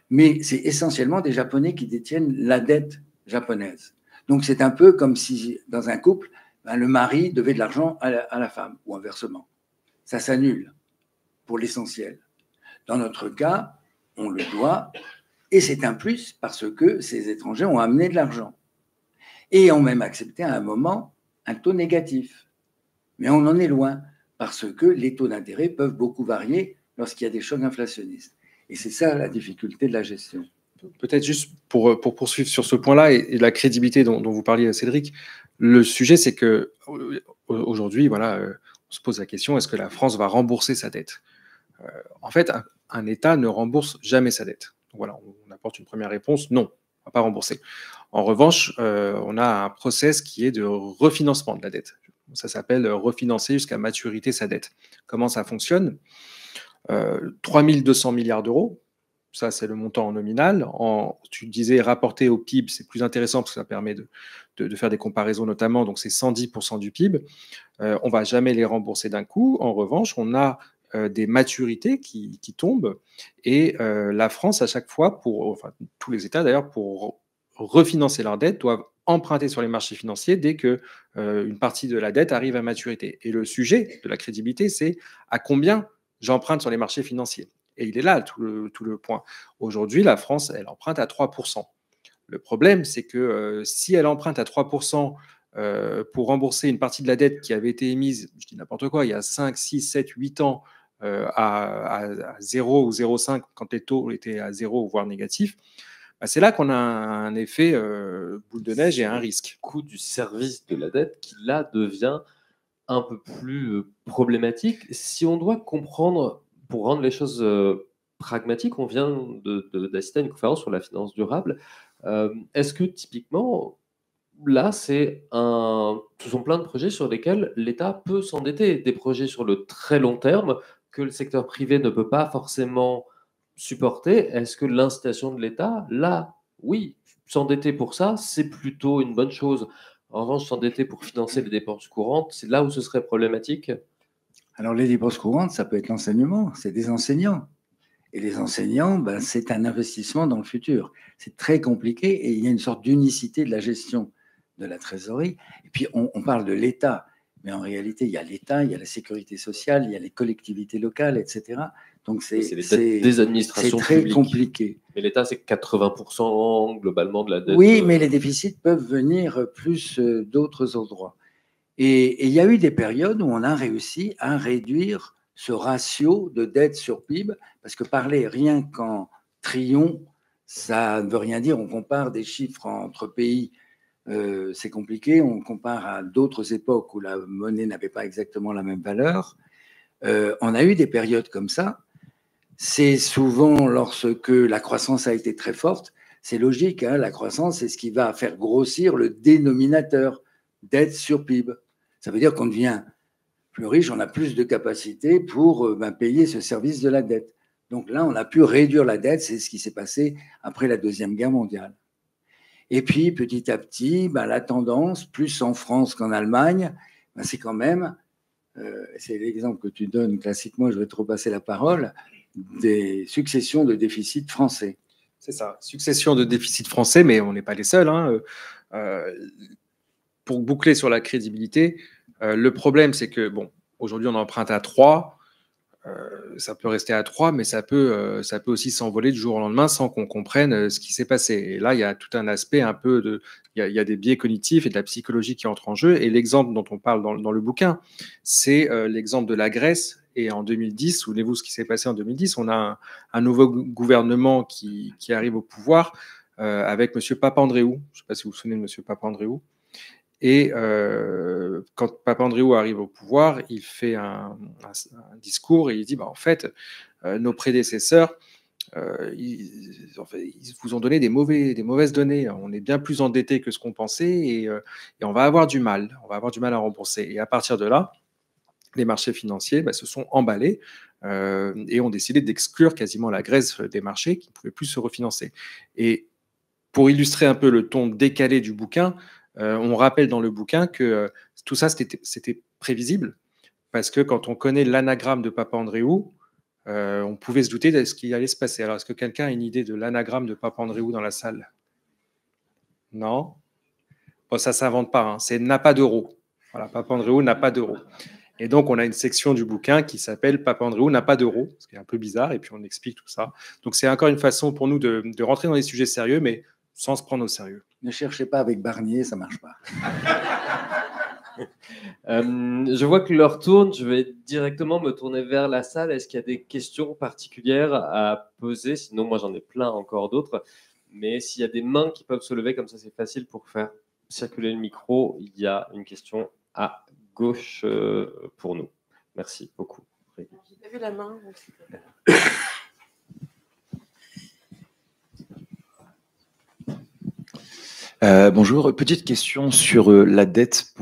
S3: Mais c'est essentiellement des Japonais qui détiennent la dette japonaise. Donc, c'est un peu comme si, dans un couple, ben, le mari devait de l'argent à la femme, ou inversement. Ça s'annule, pour l'essentiel. Dans notre cas, on le doit, et c'est un plus parce que ces étrangers ont amené de l'argent. Et ont même accepté à un moment un taux négatif. Mais on en est loin, parce que les taux d'intérêt peuvent beaucoup varier lorsqu'il y a des chocs inflationnistes. Et c'est ça la difficulté de la gestion.
S4: Peut-être juste pour poursuivre sur ce point-là et la crédibilité dont vous parliez, Cédric, le sujet, c'est qu'aujourd'hui, voilà, on se pose la question, est-ce que la France va rembourser sa dette? En fait, un État ne rembourse jamais sa dette. Donc voilà, on a apporte une première réponse, non, on ne va pas rembourser. En revanche, on a un process qui est de refinancement de la dette. Ça s'appelle refinancer jusqu'à maturité sa dette. Comment ça fonctionne? 3 200 milliards d'euros, ça c'est le montant nominal. Tu disais rapporté au PIB, c'est plus intéressant parce que ça permet de faire des comparaisons notamment, donc c'est 110% du PIB. On ne va jamais les rembourser d'un coup. En revanche, on a des maturités qui tombent et la France, à chaque fois, enfin tous les États d'ailleurs, pour refinancer leur dette, doivent emprunter sur les marchés financiers dès que une partie de la dette arrive à maturité. Et le sujet de la crédibilité, c'est à combien j'emprunte sur les marchés financiers. Et il est là tout le point. Aujourd'hui, la France, elle emprunte à 3%. Le problème, c'est que si elle emprunte à 3% pour rembourser une partie de la dette qui avait été émise, je dis n'importe quoi, il y a 5, 6, 7, 8 ans à 0 ou 0,5 quand les taux étaient à 0 voire négatifs, bah, c'est là qu'on a un effet boule de neige et un risque.
S2: Le coût du service de la dette qui là devient un peu plus problématique. Si on doit comprendre, pour rendre les choses pragmatiques, on vient d'assister à une conférence sur la finance durable. Est-ce que typiquement, là, ce sont plein de projets sur lesquels l'État peut s'endetter, des projets sur le très long terme que le secteur privé ne peut pas forcément supporter. Est-ce que l'incitation de l'État, là, oui, s'endetter pour ça, c'est plutôt une bonne chose. En revanche, s'endetter pour financer les dépenses courantes, c'est là où ce serait problématique.
S3: Alors, les dépenses courantes, ça peut être l'enseignement, c'est des enseignants. Et les enseignants, ben, c'est un investissement dans le futur. C'est très compliqué et il y a une sorte d'unicité de la gestion de la trésorerie. Et puis, on parle de l'État, mais en réalité, il y a l'État, il y a la sécurité sociale, il y a les collectivités locales, etc. Donc, c'est
S2: des administrations
S3: très
S2: publiques.
S3: compliqué.
S2: Mais l'État, c'est 80% globalement de la dette.
S3: Oui, mais les déficits peuvent venir plus d'autres endroits. Et il y a eu des périodes où on a réussi à réduire ce ratio de dette sur PIB, parce que parler rien qu'en trillion, ça ne veut rien dire. On compare des chiffres entre pays, c'est compliqué. On compare à d'autres époques où la monnaie n'avait pas exactement la même valeur. On a eu des périodes comme ça. C'est souvent lorsque la croissance a été très forte. C'est logique, hein, la croissance, c'est ce qui va faire grossir le dénominateur, dette sur PIB. Ça veut dire qu'on devient plus riche, on a plus de capacité pour payer ce service de la dette. Donc là, on a pu réduire la dette, c'est ce qui s'est passé après la Deuxième Guerre mondiale. Et puis, petit à petit, la tendance, plus en France qu'en Allemagne, c'est quand même, c'est l'exemple que tu donnes classiquement, je vais te repasser la parole, des successions de déficits français.
S4: C'est ça, succession de déficits français, mais on n'est pas les seuls. Hein. Pour boucler sur la crédibilité, le problème, c'est que, bon, aujourd'hui, on emprunte à 3, ça peut rester à 3, mais ça peut aussi s'envoler du jour au lendemain sans qu'on comprenne ce qui s'est passé. Et là, il y a tout un aspect un peu de... Il y a des biais cognitifs et de la psychologie qui entrent en jeu. Et l'exemple dont on parle dans le bouquin, c'est l'exemple de la Grèce. Et en 2010, souvenez-vous ce qui s'est passé en 2010, on a un nouveau gouvernement qui arrive au pouvoir avec M. Papandréou. Je ne sais pas si vous vous souvenez de M. Papandréou. Et quand Papandréou arrive au pouvoir, il fait un discours et il dit en fait, nos prédécesseurs, ils vous ont donné des mauvaises données. On est bien plus endetté que ce qu'on pensait et on va avoir du mal. On va avoir du mal à rembourser. Et à partir de là, les marchés financiers se sont emballés et ont décidé d'exclure quasiment la Grèce des marchés qui ne pouvaient plus se refinancer. Et pour illustrer un peu le ton décalé du bouquin, on rappelle dans le bouquin que tout ça, c'était prévisible, parce que quand on connaît l'anagramme de Papandréou, on pouvait se douter de ce qui allait se passer. Alors, est-ce que quelqu'un a une idée de l'anagramme de Papandréou dans la salle? Non? Bon, ça ne s'invente pas, hein. C'est n'a pas d'euro. Voilà, Papandréou n'a pas d'euro. Et donc, on a une section du bouquin qui s'appelle Papandréou n'a pas d'euro, ce qui est un peu bizarre, et puis on explique tout ça. Donc, c'est encore une façon pour nous de rentrer dans les sujets sérieux, mais sans se prendre au sérieux.
S3: Ne cherchez pas avec Barnier, ça ne marche pas.
S2: Je vois que l'heure tourne, je vais directement me tourner vers la salle. Est-ce qu'il y a des questions particulières à poser? Sinon, moi, j'en ai plein encore d'autres. Mais s'il y a des mains qui peuvent se lever, comme ça, c'est facile pour faire circuler le micro. Il y a une question à gauche pour nous. Merci beaucoup.
S5: J'ai pas vu la main. Bonjour, petite question sur la dette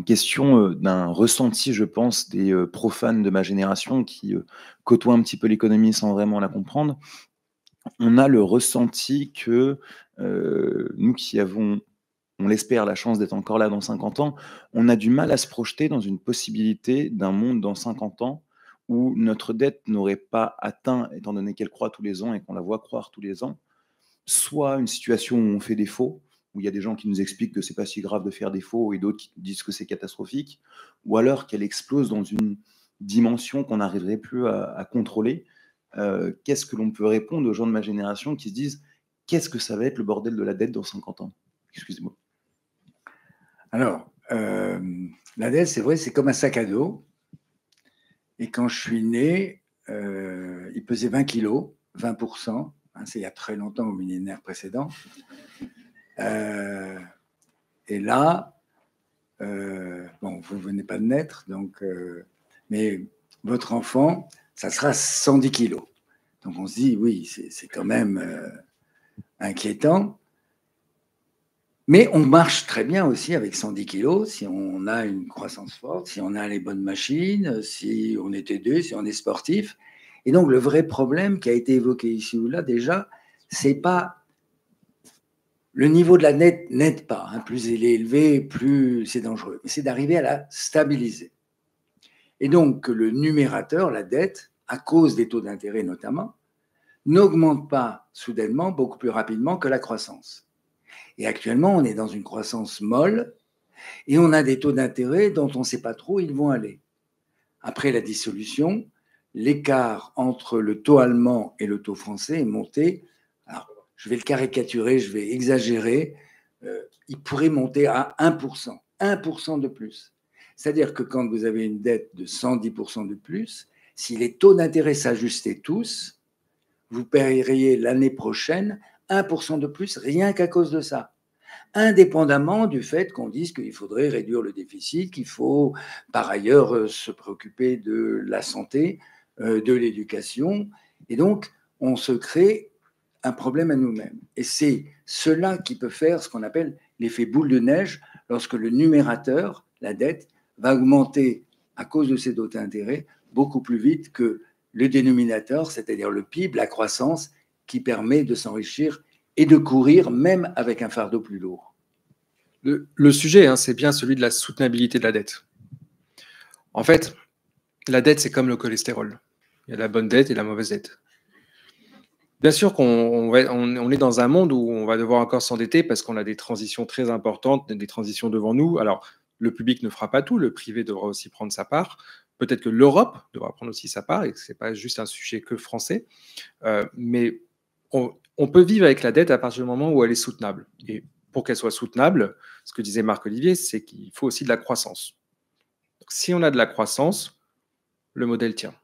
S5: question d'un ressenti, je pense, des profanes de ma génération qui côtoient un petit peu l'économie sans vraiment la comprendre. On a le ressenti que nous qui avons, on l'espère, la chance d'être encore là dans 50 ans, on a du mal à se projeter dans une possibilité d'un monde dans 50 ans où notre dette n'aurait pas atteint, étant donné qu'elle croît tous les ans et qu'on la voit croître tous les ans, soit une situation où on fait des faux, où il y a des gens qui nous expliquent que c'est pas si grave de faire des faux et d'autres qui disent que c'est catastrophique, ou alors qu'elle explose dans une dimension qu'on n'arriverait plus à contrôler. Qu'est-ce que l'on peut répondre aux gens de ma génération qui se disent qu'est-ce que ça va être le bordel de la dette dans 50 ans? Excusez-moi.
S3: Alors, la dette, c'est vrai, c'est comme un sac à dos. Et quand je suis né, il pesait 20 kilos, 20%. Hein, c'est il y a très longtemps, au millénaire précédent. Et là, bon, vous ne venez pas de naître, donc, mais votre enfant, ça sera 110 kilos. Donc on se dit, oui, c'est quand même inquiétant. Mais on marche très bien aussi avec 110 kilos si on a une croissance forte, si on a les bonnes machines, si on est aidé, si on est sportif. Et donc le vrai problème qui a été évoqué ici ou là déjà, c'est pas le niveau de la dette n'aide pas. Hein, plus il est élevé, plus c'est dangereux. Mais c'est d'arriver à la stabiliser. Et donc le numérateur, la dette, à cause des taux d'intérêt notamment, n'augmente pas soudainement beaucoup plus rapidement que la croissance. Et actuellement, on est dans une croissance molle et on a des taux d'intérêt dont on ne sait pas trop où ils vont aller. Après la dissolution, l'écart entre le taux allemand et le taux français est monté. Alors, je vais le caricaturer, je vais exagérer. Il pourrait monter à 1%, 1% de plus. C'est-à-dire que quand vous avez une dette de 110% de plus, si les taux d'intérêt s'ajustaient tous, vous paieriez l'année prochaine 1% de plus rien qu'à cause de ça. Indépendamment du fait qu'on dise qu'il faudrait réduire le déficit, qu'il faut par ailleurs se préoccuper de la santé, de l'éducation. Et donc, on se crée un problème à nous-mêmes. Et c'est cela qui peut faire ce qu'on appelle l'effet boule de neige lorsque le numérateur, la dette, va augmenter à cause de ces taux d'intérêt beaucoup plus vite que le dénominateur, c'est-à-dire le PIB, la croissance, qui permet de s'enrichir et de courir même avec un fardeau plus lourd.
S4: Le sujet, hein, c'est bien celui de la soutenabilité de la dette. En fait, la dette, c'est comme le cholestérol. Il y a la bonne dette et la mauvaise dette. Bien sûr qu'on est dans un monde où on va devoir encore s'endetter parce qu'on a des transitions très importantes, des transitions devant nous. Alors, le public ne fera pas tout, le privé devra aussi prendre sa part. Peut-être que l'Europe devra prendre aussi sa part et que ce n'est pas juste un sujet que français. Mais on peut vivre avec la dette à partir du moment où elle est soutenable. Et pour qu'elle soit soutenable, ce que disait Marc-Olivier, c'est qu'il faut aussi de la croissance. Donc, si on a de la croissance, le modèle tient.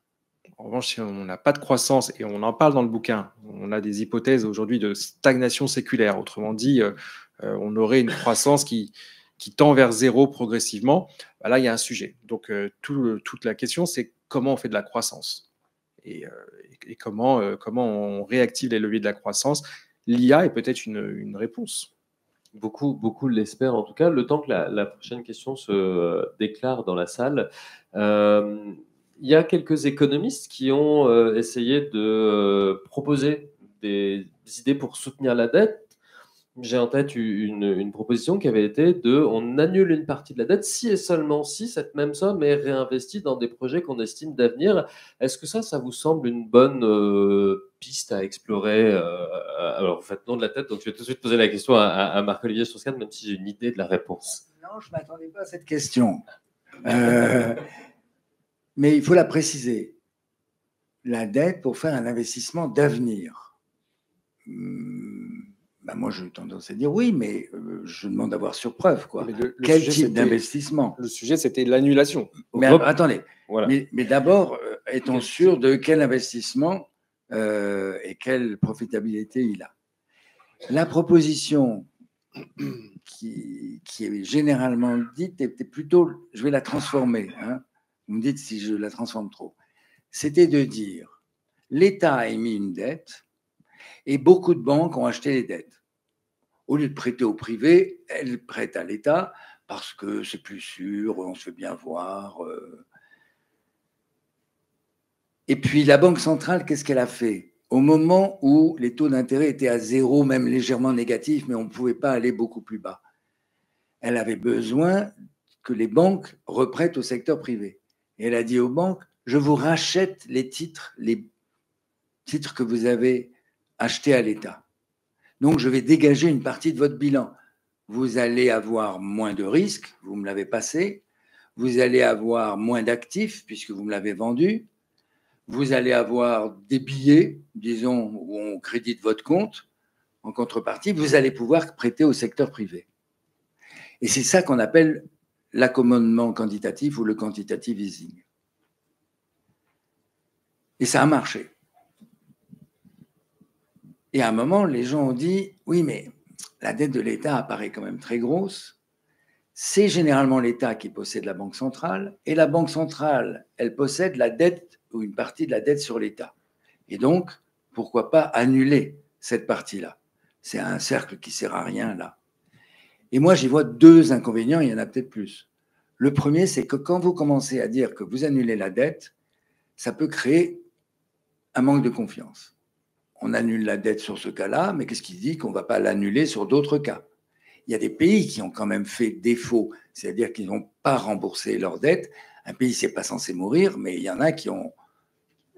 S4: En revanche, si on n'a pas de croissance, et on en parle dans le bouquin, on a des hypothèses aujourd'hui de stagnation séculaire. Autrement dit, on aurait une croissance qui tend vers zéro progressivement. Bah là, il y a un sujet. Donc, toute la question, c'est comment on fait de la croissance et comment on réactive les leviers de la croissance. L'IA est peut-être une réponse.
S2: Beaucoup l'espèrent en tout cas. Le temps que la prochaine question se déclare dans la salle, il y a quelques économistes qui ont essayé de proposer des idées pour soutenir la dette. J'ai en tête une proposition qui avait été on annule une partie de la dette si et seulement si cette même somme est réinvestie dans des projets qu'on estime d'avenir. Est-ce que ça vous semble une bonne piste à explorer? Alors, vous faites non de la tête, donc je vais tout de suite poser la question à Marc-Olivier Strauss-Kahn, même si j'ai une idée de la réponse.
S3: Non, je ne m'attendais pas à cette question. Mais il faut la préciser. La dette pour faire un investissement d'avenir. Ben moi, j'ai tendance à dire oui, mais je demande d'avoir sur preuve. Quoi. Quel type d'investissement?
S4: Le sujet, c'était l'annulation.
S3: Mais attendez, voilà. Mais d'abord, est-on sûr de quel investissement et quelle profitabilité il a? La proposition qui est généralement dite était plutôt, je vais la transformer, hein, vous me dites si je la transforme trop, c'était de dire l'État a émis une dette et beaucoup de banques ont acheté les dettes. Au lieu de prêter au privé, elle prête à l'État parce que c'est plus sûr, on se fait bien voir. Et puis la Banque centrale, qu'est-ce qu'elle a fait? Au moment où les taux d'intérêt étaient à zéro, même légèrement négatifs, mais on ne pouvait pas aller beaucoup plus bas, elle avait besoin que les banques reprêtent au secteur privé. Et elle a dit aux banques, je vous rachète les titres que vous avez achetés à l'État. Donc, je vais dégager une partie de votre bilan. Vous allez avoir moins de risques, vous me l'avez passé. Vous allez avoir moins d'actifs, puisque vous me l'avez vendu. Vous allez avoir des billets, disons, où on crédite votre compte. En contrepartie, vous allez pouvoir prêter au secteur privé. Et c'est ça qu'on appelle l'accommodement quantitatif ou le quantitative easing. Et ça a marché. Et à un moment, les gens ont dit, oui, mais la dette de l'État apparaît quand même très grosse. C'est généralement l'État qui possède la Banque centrale, et la Banque centrale, elle possède la dette ou une partie de la dette sur l'État. Et donc, pourquoi pas annuler cette partie-là? C'est un cercle qui ne sert à rien, là. Et moi, j'y vois deux inconvénients, il y en a peut-être plus. Le premier, c'est que quand vous commencez à dire que vous annulez la dette, ça peut créer un manque de confiance. On annule la dette sur ce cas-là, mais qu'est-ce qui dit qu'on ne va pas l'annuler sur d'autres cas? Il y a des pays qui ont quand même fait défaut, c'est-à-dire qu'ils n'ont pas remboursé leur dette. Un pays, ce n'est pas censé mourir, mais il y en a qui ont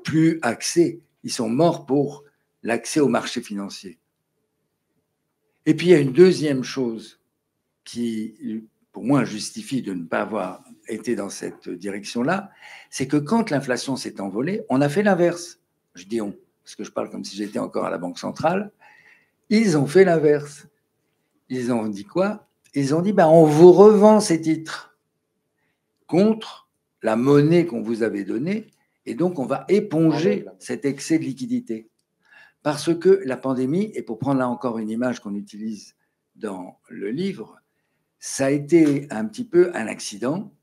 S3: plus accès. Ils sont morts pour l'accès au marché financier. Et puis, il y a une deuxième chose qui, pour moi, justifie de ne pas avoir été dans cette direction-là, c'est que quand l'inflation s'est envolée, on a fait l'inverse. Je dis on, parce que je parle comme si j'étais encore à la Banque centrale. Ils ont fait l'inverse. Ils ont dit quoi? Ils ont dit, on vous revend ces titres contre la monnaie qu'on vous avait donnée, et donc on va éponger cet excès de liquidité. Parce que la pandémie, et pour prendre là encore une image qu'on utilise dans le livre, ça a été un petit peu un accident,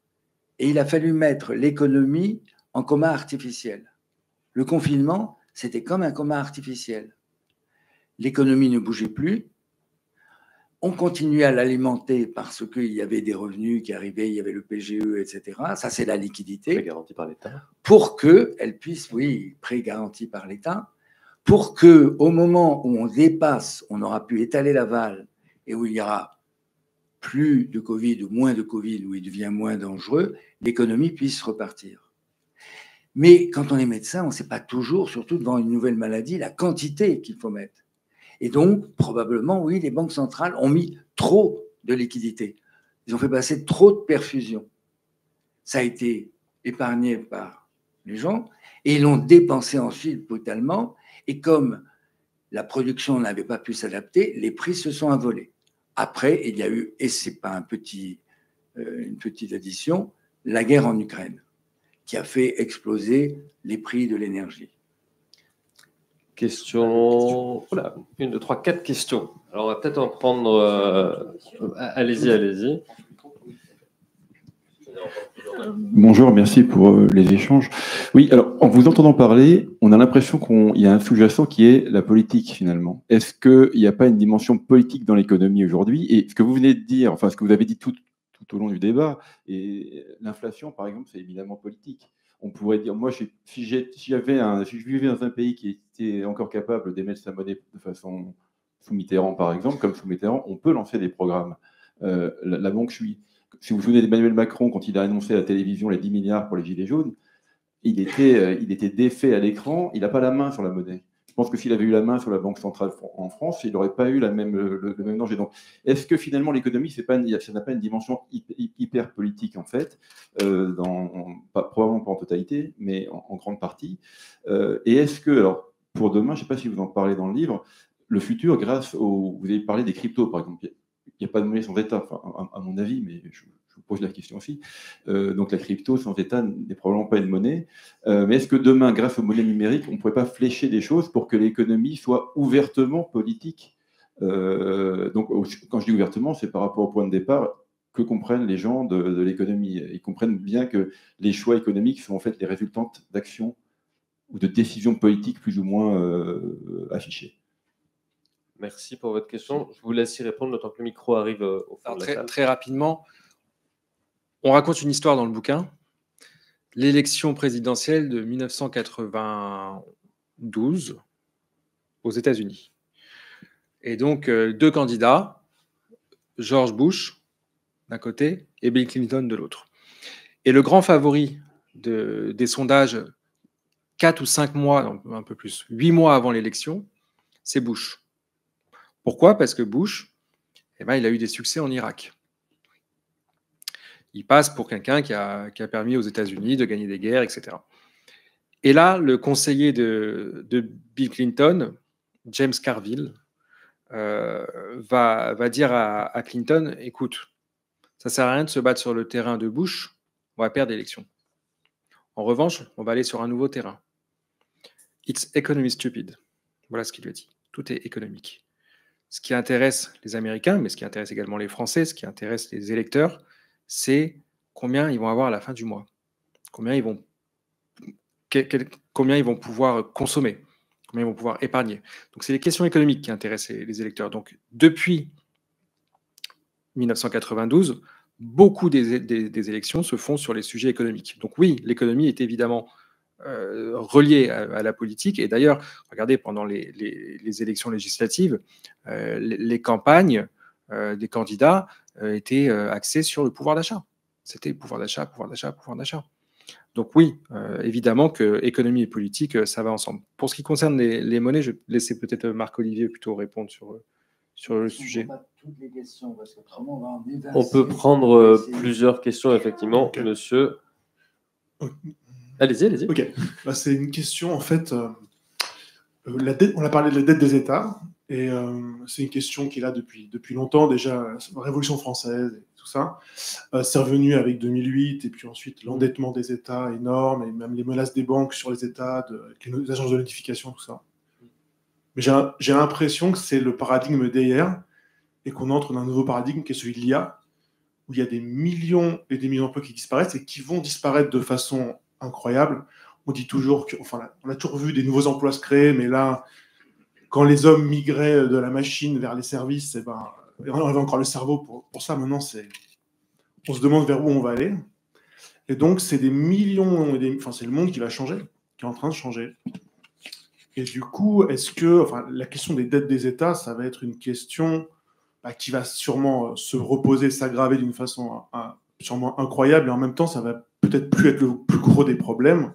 S3: et il a fallu mettre l'économie en coma artificiel. Le confinement, c'était comme un coma artificiel. L'économie ne bougeait plus. On continuait à l'alimenter parce qu'il y avait des revenus qui arrivaient, il y avait le PGE, etc. Ça, c'est la liquidité.
S2: Prêt garanti par l'État.
S3: Pour qu'elle puisse, oui, prêt garanti par l'État, pour qu'au moment où on dépasse, on aura pu étaler l'aval et où il y aura plus de Covid ou moins de Covid, où il devient moins dangereux, l'économie puisse repartir. Mais quand on est médecin, on ne sait pas toujours, surtout devant une nouvelle maladie, la quantité qu'il faut mettre. Et donc, probablement, oui, les banques centrales ont mis trop de liquidités. Ils ont fait passer trop de perfusions. Ça a été épargné par les gens et ils l'ont dépensé ensuite brutalement. Et comme la production n'avait pas pu s'adapter, les prix se sont envolés. Après, il y a eu, et ce n'est pas une petite addition, la guerre en Ukraine, qui a fait exploser les prix de l'énergie.
S2: Question. Voilà, 1, 2, 3, 4 questions. Alors, on va peut-être en prendre. Allez-y.
S6: Bonjour, merci pour les échanges. Oui, alors, en vous entendant parler, on a l'impression qu'il y a un sous-jacent qui est la politique, finalement. Est-ce qu'il n'y a pas une dimension politique dans l'économie aujourd'hui? Et ce que vous venez de dire, enfin, ce que vous avez dit tout au long du débat, et l'inflation, par exemple, c'est évidemment politique. On pourrait dire, moi, si je vivais dans un pays qui était encore capable d'émettre sa monnaie de façon sous Mitterrand, par exemple, comme sous Mitterrand, on peut lancer des programmes. La banque suit. Si vous vous souvenez d'Emmanuel Macron, quand il a annoncé à la télévision les 10 milliards pour les Gilets jaunes, il était défait à l'écran, il n'a pas la main sur la monnaie. Je pense que s'il avait eu la main sur la Banque centrale en France, il n'aurait pas eu le même danger. Donc, est-ce que finalement l'économie, ça n'a pas une dimension hyper politique en fait, probablement pas en totalité, mais en grande partie. Et est-ce que, alors pour demain, je ne sais pas si vous en parlez dans le livre, le futur, vous avez parlé des cryptos par exemple. Il n'y a pas de monnaie sans État, enfin, à mon avis, mais je vous pose la question aussi. Donc la crypto sans État n'est probablement pas une monnaie. Mais est-ce que demain, grâce aux monnaies numériques, on ne pourrait pas flécher des choses pour que l'économie soit ouvertement politique? Donc quand je dis ouvertement, c'est par rapport au point de départ que comprennent les gens de l'économie. Ils comprennent bien que les choix économiques sont en fait les résultantes d'actions ou de décisions politiques plus ou moins affichées.
S2: Merci pour votre question. Je vous laisse y répondre le temps que le micro arrive au fond
S4: Alors,
S2: de la
S4: très,
S2: salle.
S4: très rapidement, on raconte une histoire dans le bouquin. L'élection présidentielle de 1992 aux États-Unis. Et donc, deux candidats, George Bush d'un côté et Bill Clinton de l'autre. Et le grand favori des sondages 4 ou 5 mois, non, un peu plus, 8 mois avant l'élection, c'est Bush. Pourquoi? Parce que Bush, il a eu des succès en Irak. Il passe pour quelqu'un qui a permis aux États-Unis de gagner des guerres, etc. Et là, le conseiller de Bill Clinton, James Carville, va dire à Clinton, écoute, ça ne sert à rien de se battre sur le terrain de Bush, on va perdre l'élection. En revanche, on va aller sur un nouveau terrain. It's economy stupid. Voilà ce qu'il lui a dit. Tout est économique. Ce qui intéresse les Américains, mais ce qui intéresse également les Français, ce qui intéresse les électeurs, c'est combien ils vont avoir à la fin du mois. Combien ils vont pouvoir consommer. Combien ils vont pouvoir épargner. Donc, c'est les questions économiques qui intéressent les électeurs. Donc, depuis 1992, beaucoup des élections se font sur les sujets économiques. Donc oui, l'économie est évidemment reliée à la politique. Et d'ailleurs, regardez, pendant les élections législatives, les campagnes des candidats étaient axées sur le pouvoir d'achat. C'était pouvoir d'achat, pouvoir d'achat, pouvoir d'achat. Donc oui, évidemment que économie et politique, ça va ensemble. Pour ce qui concerne les monnaies, je vais laisser peut-être Marc-Olivier plutôt répondre sur le sujet.
S2: On peut prendre plusieurs questions, effectivement, okay. Monsieur. Allez-y.
S7: Ok, c'est une question, en fait, la dette, on a parlé de la dette des États, et c'est une question qui est là depuis longtemps, déjà, la Révolution française et tout ça. C'est revenu avec 2008, et puis ensuite l'endettement des États énorme, et même les menaces des banques sur les États, les agences de notification, tout ça. Mais j'ai l'impression que c'est le paradigme d'hier, et qu'on entre dans un nouveau paradigme qui est celui de l'IA, où il y a des millions et des millions d'emplois qui disparaissent et qui vont disparaître de façon incroyable. On dit toujours on a toujours vu des nouveaux emplois se créer, mais là, quand les hommes migraient de la machine vers les services, on avait encore le cerveau pour ça. Maintenant, on se demande vers où on va aller. Et donc, c'est des millions, c'est le monde qui va changer, qui est en train de changer. Et du coup, est-ce que la question des dettes des États, ça va être une question qui va sûrement se reposer, s'aggraver d'une façon sûrement incroyable, et en même temps, ça va peut-être plus être le plus gros des problèmes.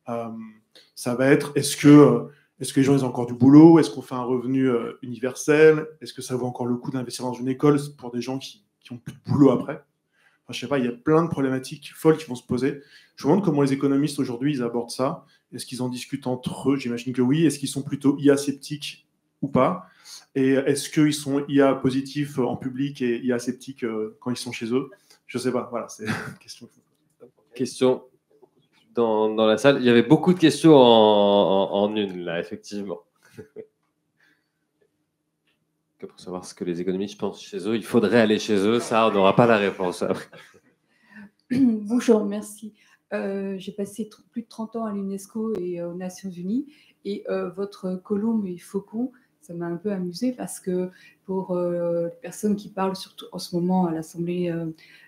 S7: Ça va être, est-ce que les gens ils ont encore du boulot? Est-ce qu'on fait un revenu universel? Est-ce que ça vaut encore le coup d'investir dans une école pour des gens qui ont plus de boulot après? Je sais pas, il y a plein de problématiques folles qui vont se poser. Je me demande comment les économistes aujourd'hui ils abordent ça. Est-ce qu'ils en discutent entre eux? J'imagine que oui. Est-ce qu'ils sont plutôt IA sceptiques ou pas? Et est-ce qu'ils sont IA positifs en public et IA sceptiques quand ils sont chez eux? Je ne sais pas. Voilà, c'est une question.
S2: Question dans la salle. Il y avait beaucoup de questions en une, là, effectivement. Que pour savoir ce que les économistes pensent chez eux, il faudrait aller chez eux. Ça, on n'aura pas la réponse après.
S8: Bonjour, merci. J'ai passé plus de 30 ans à l'UNESCO et aux Nations Unies. Et votre colombe et faucon, ça m'a un peu amusée parce que pour les personnes qui parlent surtout en ce moment à l'Assemblée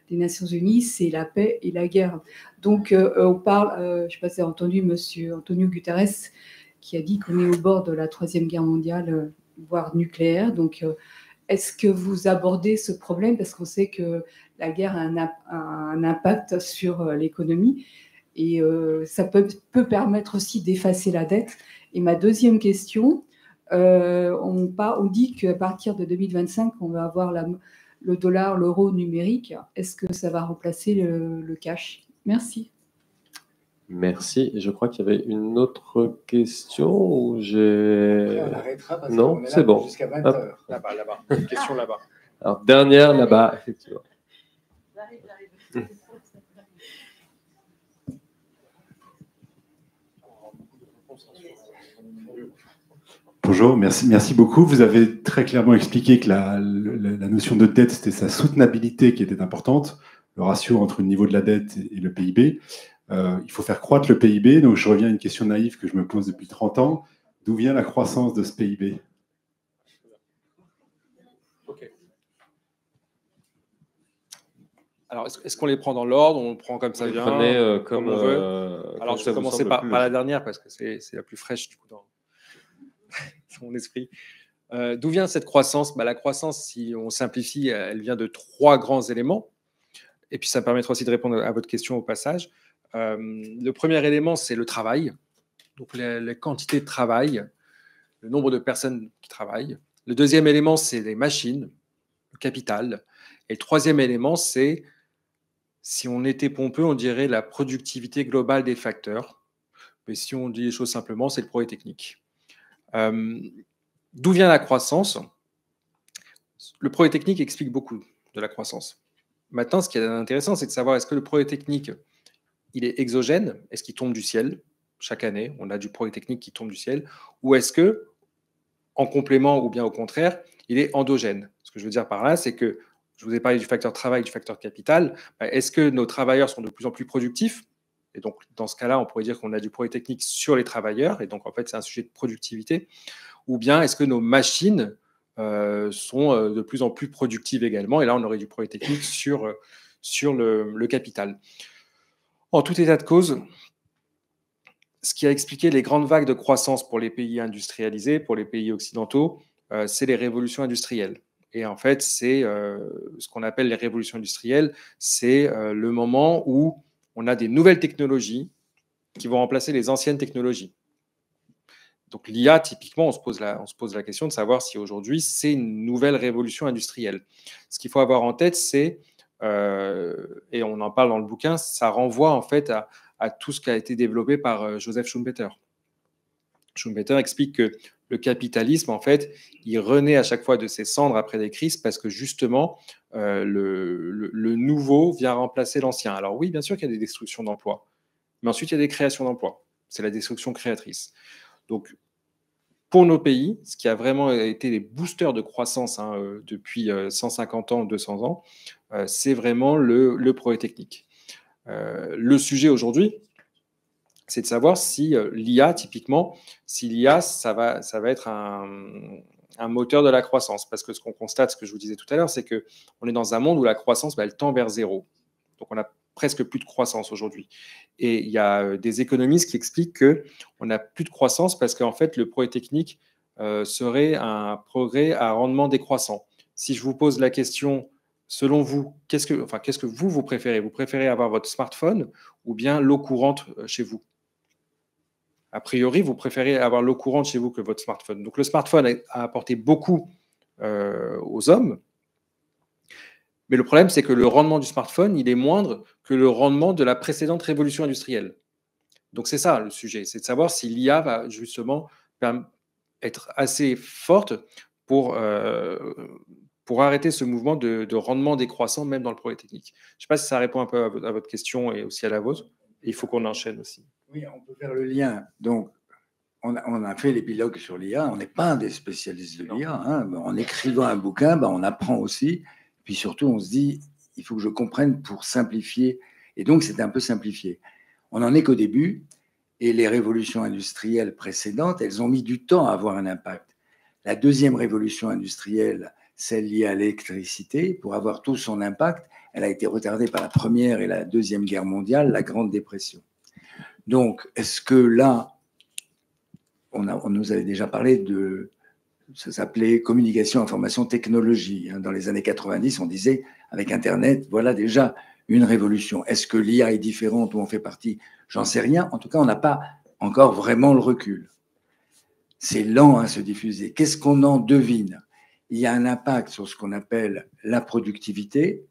S8: des Nations Unies, c'est la paix et la guerre. Donc on parle, je ne sais pas si vous avez entendu M. Antonio Guterres qui a dit qu'on est au bord de la Troisième Guerre mondiale, voire nucléaire. Donc est-ce que vous abordez ce problème? Parce qu'on sait que la guerre a un impact sur l'économie et ça peut permettre aussi d'effacer la dette. Et ma deuxième question, on dit qu'à partir de 2025, on va avoir le dollar, l'euro numérique. Est-ce que ça va remplacer le cash? Merci.
S2: Merci. Je crois qu'il y avait une autre question où j'ai... Non, c'est bon.
S3: Jusqu'à 20h.
S4: Là-bas. Question là-bas.
S2: Alors, dernière là-bas, effectivement.
S8: J'arrive.
S6: Bonjour, merci beaucoup. Vous avez très clairement expliqué que la notion de dette, c'était sa soutenabilité qui était importante, le ratio entre le niveau de la dette et le PIB. Il faut faire croître le PIB, donc je reviens à une question naïve que je me pose depuis 30 ans. D'où vient la croissance de ce PIB?
S4: Alors, est-ce qu'on les prend dans l'ordre? On prend comme ça vient,
S2: comme
S4: on veut.
S2: comme
S4: Alors, je
S2: ça
S4: vais
S2: vous
S4: commencer
S2: semble
S4: par
S2: plus
S4: la
S2: logique.
S4: dernière parce que c'est la plus fraîche du coup dans mon esprit. D'où vient cette croissance? La croissance, si on simplifie, elle vient de 3 grands éléments. Et puis, ça me permettra aussi de répondre à votre question au passage. Le premier élément, c'est le travail. Donc, les quantités de travail, le nombre de personnes qui travaillent. Le deuxième élément, c'est les machines, le capital. Et le troisième élément, c'est, si on était pompeux, on dirait la productivité globale des facteurs. Mais si on dit les choses simplement, c'est le progrès technique. D'où vient la croissance? Le progrès technique explique beaucoup de la croissance. Maintenant, ce qui est intéressant, c'est de savoir est-ce que le progrès technique, il est exogène? Est-ce qu'il tombe du ciel? Chaque année, on a du progrès technique qui tombe du ciel. Ou est-ce que, en complément ou bien au contraire, il est endogène? Ce que je veux dire par là, c'est que je vous ai parlé du facteur travail, du facteur capital. Est-ce que nos travailleurs sont de plus en plus productifs? Et donc, dans ce cas-là, on pourrait dire qu'on a du progrès technique sur les travailleurs. Et donc, en fait, c'est un sujet de productivité. Ou bien, est-ce que nos machines sont de plus en plus productives également? Et là, on aurait du progrès technique sur le capital. En tout état de cause, ce qui a expliqué les grandes vagues de croissance pour les pays industrialisés, pour les pays occidentaux, c'est les révolutions industrielles. Et en fait, c'est ce qu'on appelle les révolutions industrielles, c'est le moment où on a des nouvelles technologies qui vont remplacer les anciennes technologies. Donc l'IA, typiquement, on se pose la question de savoir si aujourd'hui, c'est une nouvelle révolution industrielle. Ce qu'il faut avoir en tête, c'est, et on en parle dans le bouquin, ça renvoie en fait à tout ce qui a été développé par Joseph Schumpeter. Schumpeter explique que le capitalisme, en fait, il renaît à chaque fois de ses cendres après des crises parce que justement, le nouveau vient remplacer l'ancien. Alors oui, bien sûr qu'il y a des destructions d'emplois, mais ensuite, il y a des créations d'emplois. C'est la destruction créatrice. Donc, pour nos pays, ce qui a vraiment été les boosters de croissance depuis 150 ans, 200 ans, c'est vraiment le progrès technique. Le sujet aujourd'hui, c'est de savoir si l'IA, typiquement, si l'IA, ça va être un moteur de la croissance. Parce que ce qu'on constate, ce que je vous disais tout à l'heure, c'est qu'on est dans un monde où la croissance, elle tend vers zéro. Donc, on a presque plus de croissance aujourd'hui. Et il y a des économistes qui expliquent qu'on n'a plus de croissance parce qu'en fait, le progrès technique serait un progrès à rendement décroissant. Si je vous pose la question, selon vous, qu'est-ce que vous préférez? Vous préférez avoir votre smartphone ou bien l'eau courante chez vous? A priori, vous préférez avoir l'eau courante chez vous que votre smartphone. Donc, le smartphone a apporté beaucoup aux hommes. Mais le problème, c'est que le rendement du smartphone, il est moindre que le rendement de la précédente révolution industrielle. Donc, c'est ça le sujet. C'est de savoir si l'IA va justement être assez forte pour arrêter ce mouvement de rendement décroissant, même dans le progrès technique. Je ne sais pas si ça répond un peu à votre question et aussi à la vôtre. Et il faut qu'on enchaîne aussi.
S3: Oui, on peut faire le lien. Donc, on a fait l'épilogue sur l'IA. On n'est pas des spécialistes de l'IA. En écrivant un bouquin, on apprend aussi. Puis surtout, on se dit, il faut que je comprenne pour simplifier. Et donc, c'est un peu simplifié. On n'en est qu'au début. Et les révolutions industrielles précédentes, elles ont mis du temps à avoir un impact. La deuxième révolution industrielle, celle liée à l'électricité, pour avoir tout son impact, elle a été retardée par la Première et la Deuxième Guerre mondiale, la Grande Dépression. Donc, est-ce que là, on nous avait déjà parlé de, ça s'appelait communication, information, technologie. Dans les années 90, on disait, avec Internet, voilà déjà une révolution. Est-ce que l'IA est différente ou on fait partie? J'en sais rien. En tout cas, on n'a pas encore vraiment le recul. C'est lent à se diffuser. Qu'est-ce qu'on en devine? Il y a un impact sur ce qu'on appelle la productivité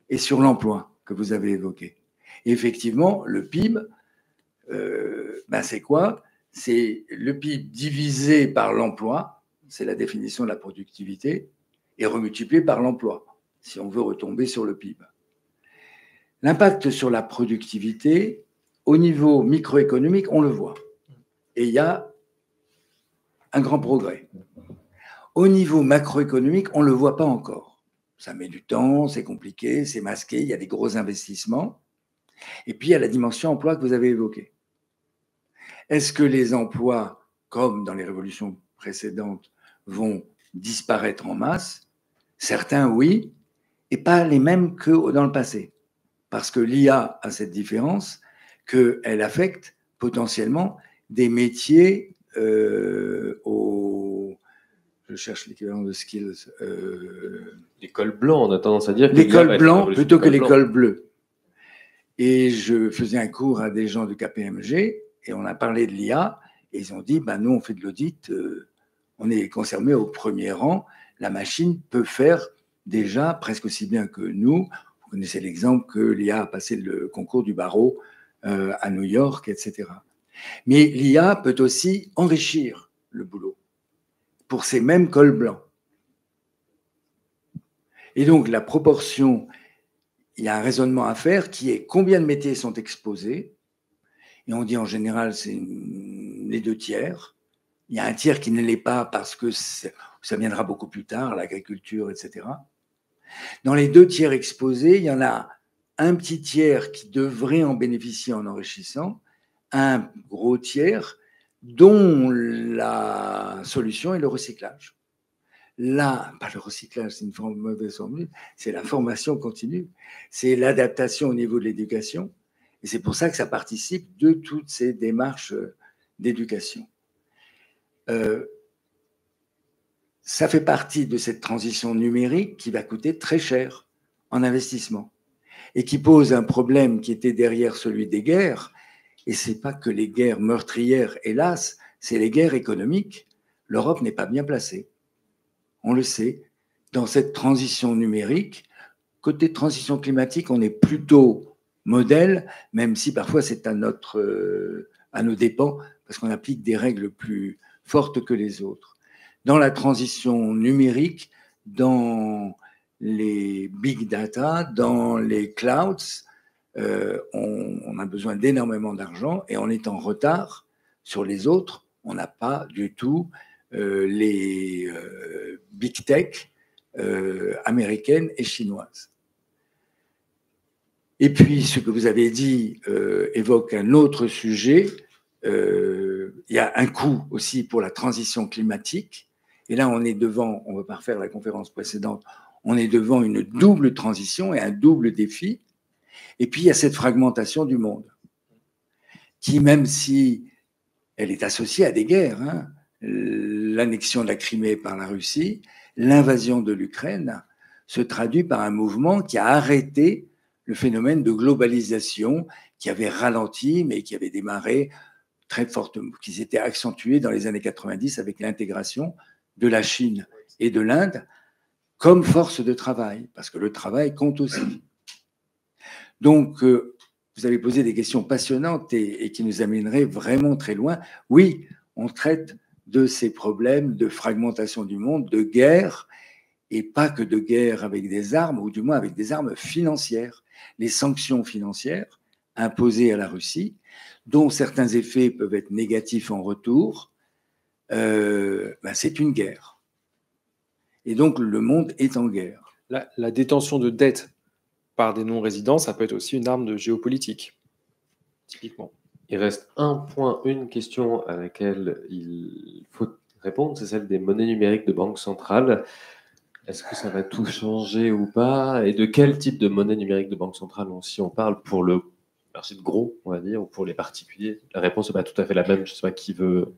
S3: et sur l'emploi que vous avez évoqué. Et effectivement, le PIB, c'est quoi? C'est le PIB divisé par l'emploi, c'est la définition de la productivité, et remultiplié par l'emploi, si on veut retomber sur le PIB. L'impact sur la productivité, au niveau microéconomique, on le voit. Et il y a un grand progrès. Au niveau macroéconomique, on ne le voit pas encore. Ça met du temps, c'est compliqué, c'est masqué, il y a des gros investissements. Et puis, il y a la dimension emploi que vous avez évoquée. Est-ce que les emplois, comme dans les révolutions précédentes, vont disparaître en masse? Certains, oui, et pas les mêmes que dans le passé. Parce que l'IA a cette différence qu'elle affecte potentiellement des métiers je cherche l'équivalent de skills.
S2: Les cols blancs, on a tendance à dire.
S3: Les cols blancs plutôt que les cols bleus. Et je faisais un cours à des gens de KPMG et on a parlé de l'IA et ils ont dit, nous on fait de l'audit, on est concerné au premier rang, la machine peut faire déjà presque aussi bien que nous. Vous connaissez l'exemple que l'IA a passé le concours du barreau à New York, etc. Mais l'IA peut aussi enrichir le boulot pour ces mêmes cols blancs. Et donc, la proportion, il y a un raisonnement à faire qui est combien de métiers sont exposés. Et on dit en général, c'est les 2 tiers. Il y a un tiers qui ne l'est pas parce que ça viendra beaucoup plus tard, l'agriculture, etc. Dans les 2 tiers exposés, il y en a un petit tiers qui devrait en bénéficier en enrichissant, un gros tiers dont la solution est le recyclage. Là, pas le recyclage, c'est une mauvaise formule, c'est la formation continue, c'est l'adaptation au niveau de l'éducation, et c'est pour ça que ça participe de toutes ces démarches d'éducation. Ça fait partie de cette transition numérique qui va coûter très cher en investissement et qui pose un problème qui était derrière celui des guerres. Et ce n'est pas que les guerres meurtrières, hélas, c'est les guerres économiques. L'Europe n'est pas bien placée. On le sait. Dans cette transition numérique, côté transition climatique, on est plutôt modèle, même si parfois c'est à nos dépens, parce qu'on applique des règles plus fortes que les autres. Dans la transition numérique, dans les big data, dans les clouds, on a besoin d'énormément d'argent et on est en retard sur les autres. On n'a pas du tout les big tech américaines et chinoises. Et puis, ce que vous avez dit évoque un autre sujet. Il y a un coût aussi pour la transition climatique. Et là, on est devant, on ne va pas refaire la conférence précédente, on est devant une double transition et un double défi. Et puis, il y a cette fragmentation du monde, qui, même si elle est associée à des guerres, l'annexion de la Crimée par la Russie, l'invasion de l'Ukraine, se traduit par un mouvement qui a arrêté le phénomène de globalisation qui avait ralenti, mais qui avait démarré très fortement, qui s'était accentué dans les années 90 avec l'intégration de la Chine et de l'Inde comme force de travail, parce que le travail compte aussi. Donc, vous avez posé des questions passionnantes et qui nous amèneraient vraiment très loin. Oui, on traite de ces problèmes de fragmentation du monde, de guerre, et pas que de guerre avec des armes, ou du moins avec des armes financières. Les sanctions financières imposées à la Russie, dont certains effets peuvent être négatifs en retour, c'est une guerre. Et donc, le monde est en guerre.
S4: La détention de dettes par des non-résidents, ça peut être aussi une arme de géopolitique, typiquement.
S2: Il reste une question à laquelle il faut répondre, c'est celle des monnaies numériques de banque centrale. Est-ce que ça va tout changer ou pas? Et de quel type de monnaie numérique de banque centrale si on parle pour le marché de gros, on va dire, ou pour les particuliers? La réponse n'est pas tout à fait la même. Je ne sais pas qui veut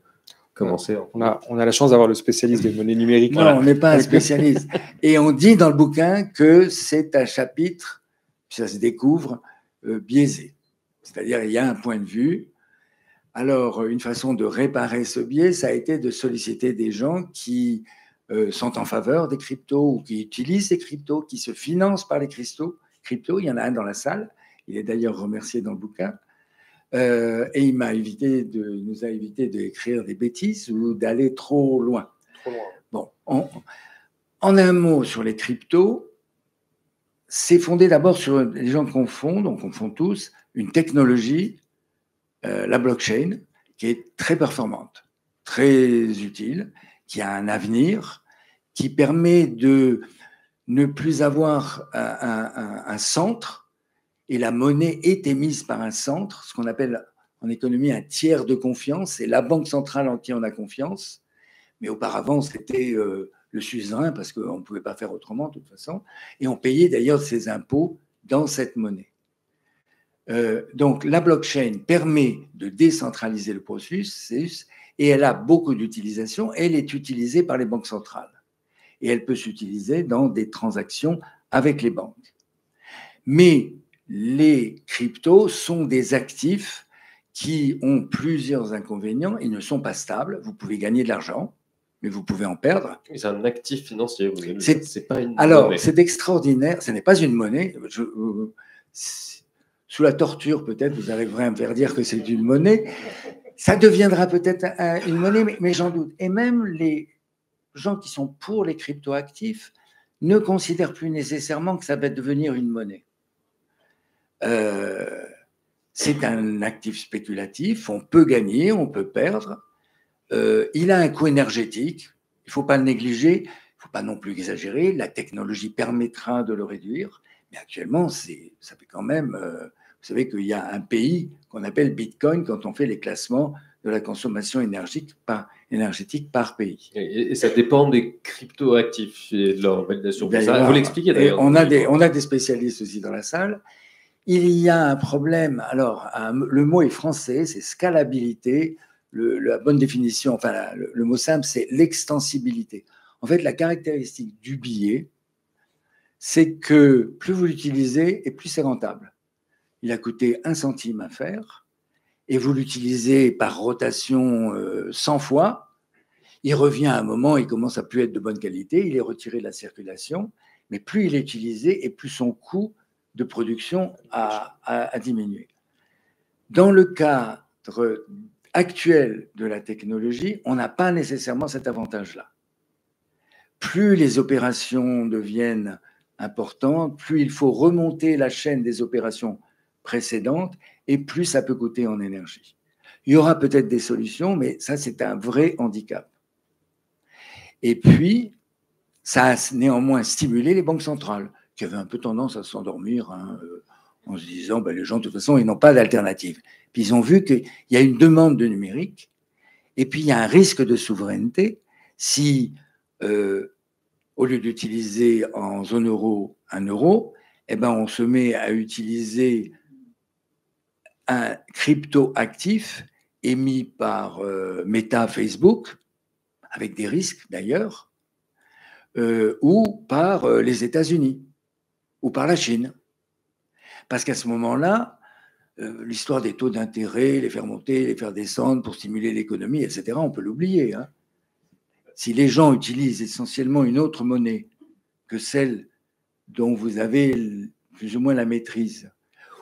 S2: commencer.
S4: On a la chance d'avoir le spécialiste des monnaies numériques.
S3: Non, on n'est pas un spécialiste. Et on dit dans le bouquin que c'est un chapitre, ça se découvre, biaisé. C'est-à-dire, il y a un point de vue. Alors, une façon de réparer ce biais, ça a été de solliciter des gens qui sont en faveur des cryptos ou qui utilisent ces cryptos, qui se financent par les cryptos. Il y en a un dans la salle. Il est d'ailleurs remercié dans le bouquin. Et il nous a évité d'écrire des bêtises ou d'aller trop loin. Bon, en un mot sur les cryptos, c'est fondé d'abord sur, les gens confondent, on confond tous, une technologie, la blockchain, qui est très performante, très utile, qui a un avenir, qui permet de ne plus avoir un centre, et la monnaie est émise par un centre, ce qu'on appelle en économie un tiers de confiance, c'est la banque centrale en qui on a confiance, mais auparavant c'était le suzerain, parce qu'on ne pouvait pas faire autrement de toute façon, et on payait d'ailleurs ses impôts dans cette monnaie. Donc, la blockchain permet de décentraliser le processus et elle a beaucoup d'utilisation. Elle est utilisée par les banques centrales et elle peut s'utiliser dans des transactions avec les banques. Mais les cryptos sont des actifs qui ont plusieurs inconvénients. Ils ne sont pas stables. Vous pouvez gagner de l'argent, mais vous pouvez en perdre.
S2: C'est un actif financier.
S3: C'est
S2: pas une
S3: alors,
S2: monnaie.
S3: c'est extraordinaire. Ce n'est pas une monnaie. Sous la torture, peut-être, vous arriverez à me faire dire que c'est une monnaie. Ça deviendra peut-être une monnaie, mais j'en doute. Et même les gens qui sont pour les cryptoactifs ne considèrent plus nécessairement que ça va devenir une monnaie. C'est un actif spéculatif, on peut gagner, on peut perdre. Il a un coût énergétique, il ne faut pas le négliger, il ne faut pas non plus exagérer, la technologie permettra de le réduire, mais actuellement, ça fait quand même... vous savez qu'il y a un pays qu'on appelle Bitcoin quand on fait les classements de la consommation énergétique par pays.
S2: Et ça dépend des cryptoactifs et de leur validation. Vous l'expliquez d'ailleurs.
S3: On a des spécialistes aussi dans la salle. Il y a un problème, alors le mot est français, c'est scalabilité, la bonne définition, enfin le mot simple, c'est l'extensibilité. En fait, la caractéristique du billet, c'est que plus vous l'utilisez et plus c'est rentable. Il a coûté 1 centime à faire et vous l'utilisez par rotation 100 fois, il revient à un moment, il commence à plus être de bonne qualité, il est retiré de la circulation, mais plus il est utilisé et plus son coût de production a diminué. Dans le cadre actuel de la technologie, on n'a pas nécessairement cet avantage-là. Plus les opérations deviennent importantes, plus il faut remonter la chaîne des opérations précédentes et plus ça peut coûter en énergie. Il y aura peut-être des solutions, mais ça, c'est un vrai handicap. Et puis, ça a néanmoins stimulé les banques centrales, qui avaient un peu tendance à s'endormir en se disant les gens, de toute façon, ils n'ont pas d'alternative. Puis ils ont vu qu'il y a une demande de numérique et puis il y a un risque de souveraineté si, au lieu d'utiliser en zone euro 1 euro, on se met à utiliser un crypto-actif émis par Meta, Facebook, avec des risques d'ailleurs, ou par les États-Unis, ou par la Chine. Parce qu'à ce moment-là, l'histoire des taux d'intérêt, les faire monter, les faire descendre pour stimuler l'économie, etc., on peut l'oublier. Hein. Si les gens utilisent essentiellement une autre monnaie que celle dont vous avez plus ou moins la maîtrise,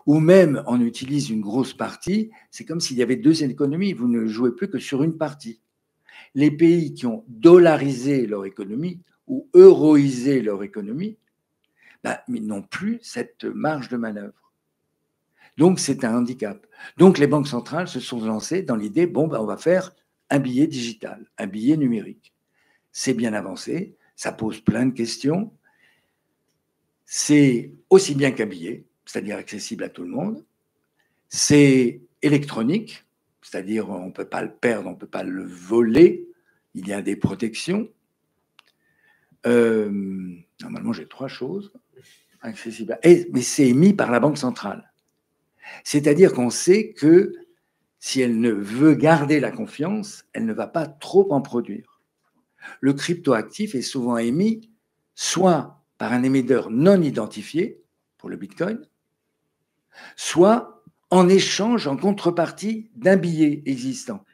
S3: ou même en utilise une grosse partie, c'est comme s'il y avait 2 économies, vous ne jouez plus que sur une partie. Les pays qui ont dollarisé leur économie ou euroisé leur économie, ils n'ont plus cette marge de manœuvre. Donc, c'est un handicap. Donc, les banques centrales se sont lancées dans l'idée, on va faire un billet digital, un billet numérique. C'est bien avancé, ça pose plein de questions. C'est aussi bien qu'un billet, c'est-à-dire accessible à tout le monde. C'est électronique, c'est-à-dire on ne peut pas le perdre, on ne peut pas le voler. Il y a des protections. Normalement, j'ai 3 choses accessibles. Mais c'est émis par la Banque centrale. C'est-à-dire qu'on sait que si elle ne veut garder la confiance, elle ne va pas trop en produire. Le cryptoactif est souvent émis soit par un émetteur non identifié, pour le Bitcoin, soit en échange, en contrepartie d'un billet existant.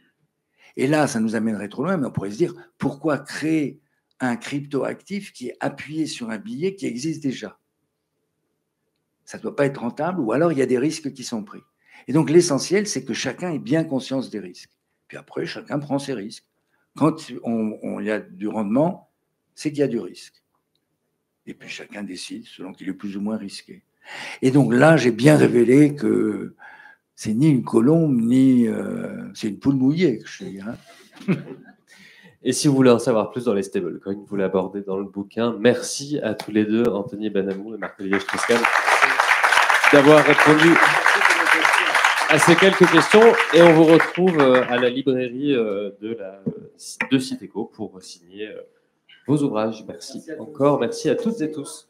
S3: Et là, ça nous amènerait trop loin, mais on pourrait se dire, pourquoi créer un cryptoactif qui est appuyé sur un billet qui existe déjà? Ça ne doit pas être rentable, ou alors il y a des risques qui sont pris. Et donc l'essentiel, c'est que chacun ait bien conscience des risques. Puis après, chacun prend ses risques. Quand il y a du rendement, c'est qu'il y a du risque. Et puis chacun décide selon qu'il est plus ou moins risqué. Et donc là, j'ai bien révélé que c'est ni une colombe, ni c'est une poule mouillée que je suis. Hein.
S2: Et si vous voulez en savoir plus dans les stablecoins, vous l'abordez dans le bouquin. Merci à tous les deux, Anthony Benhamou et Marc-Olivier Strauss-Kahn, d'avoir répondu à ces quelques questions. Et on vous retrouve à la librairie de Citéco pour signer vos ouvrages. Merci encore. Merci à toutes et tous.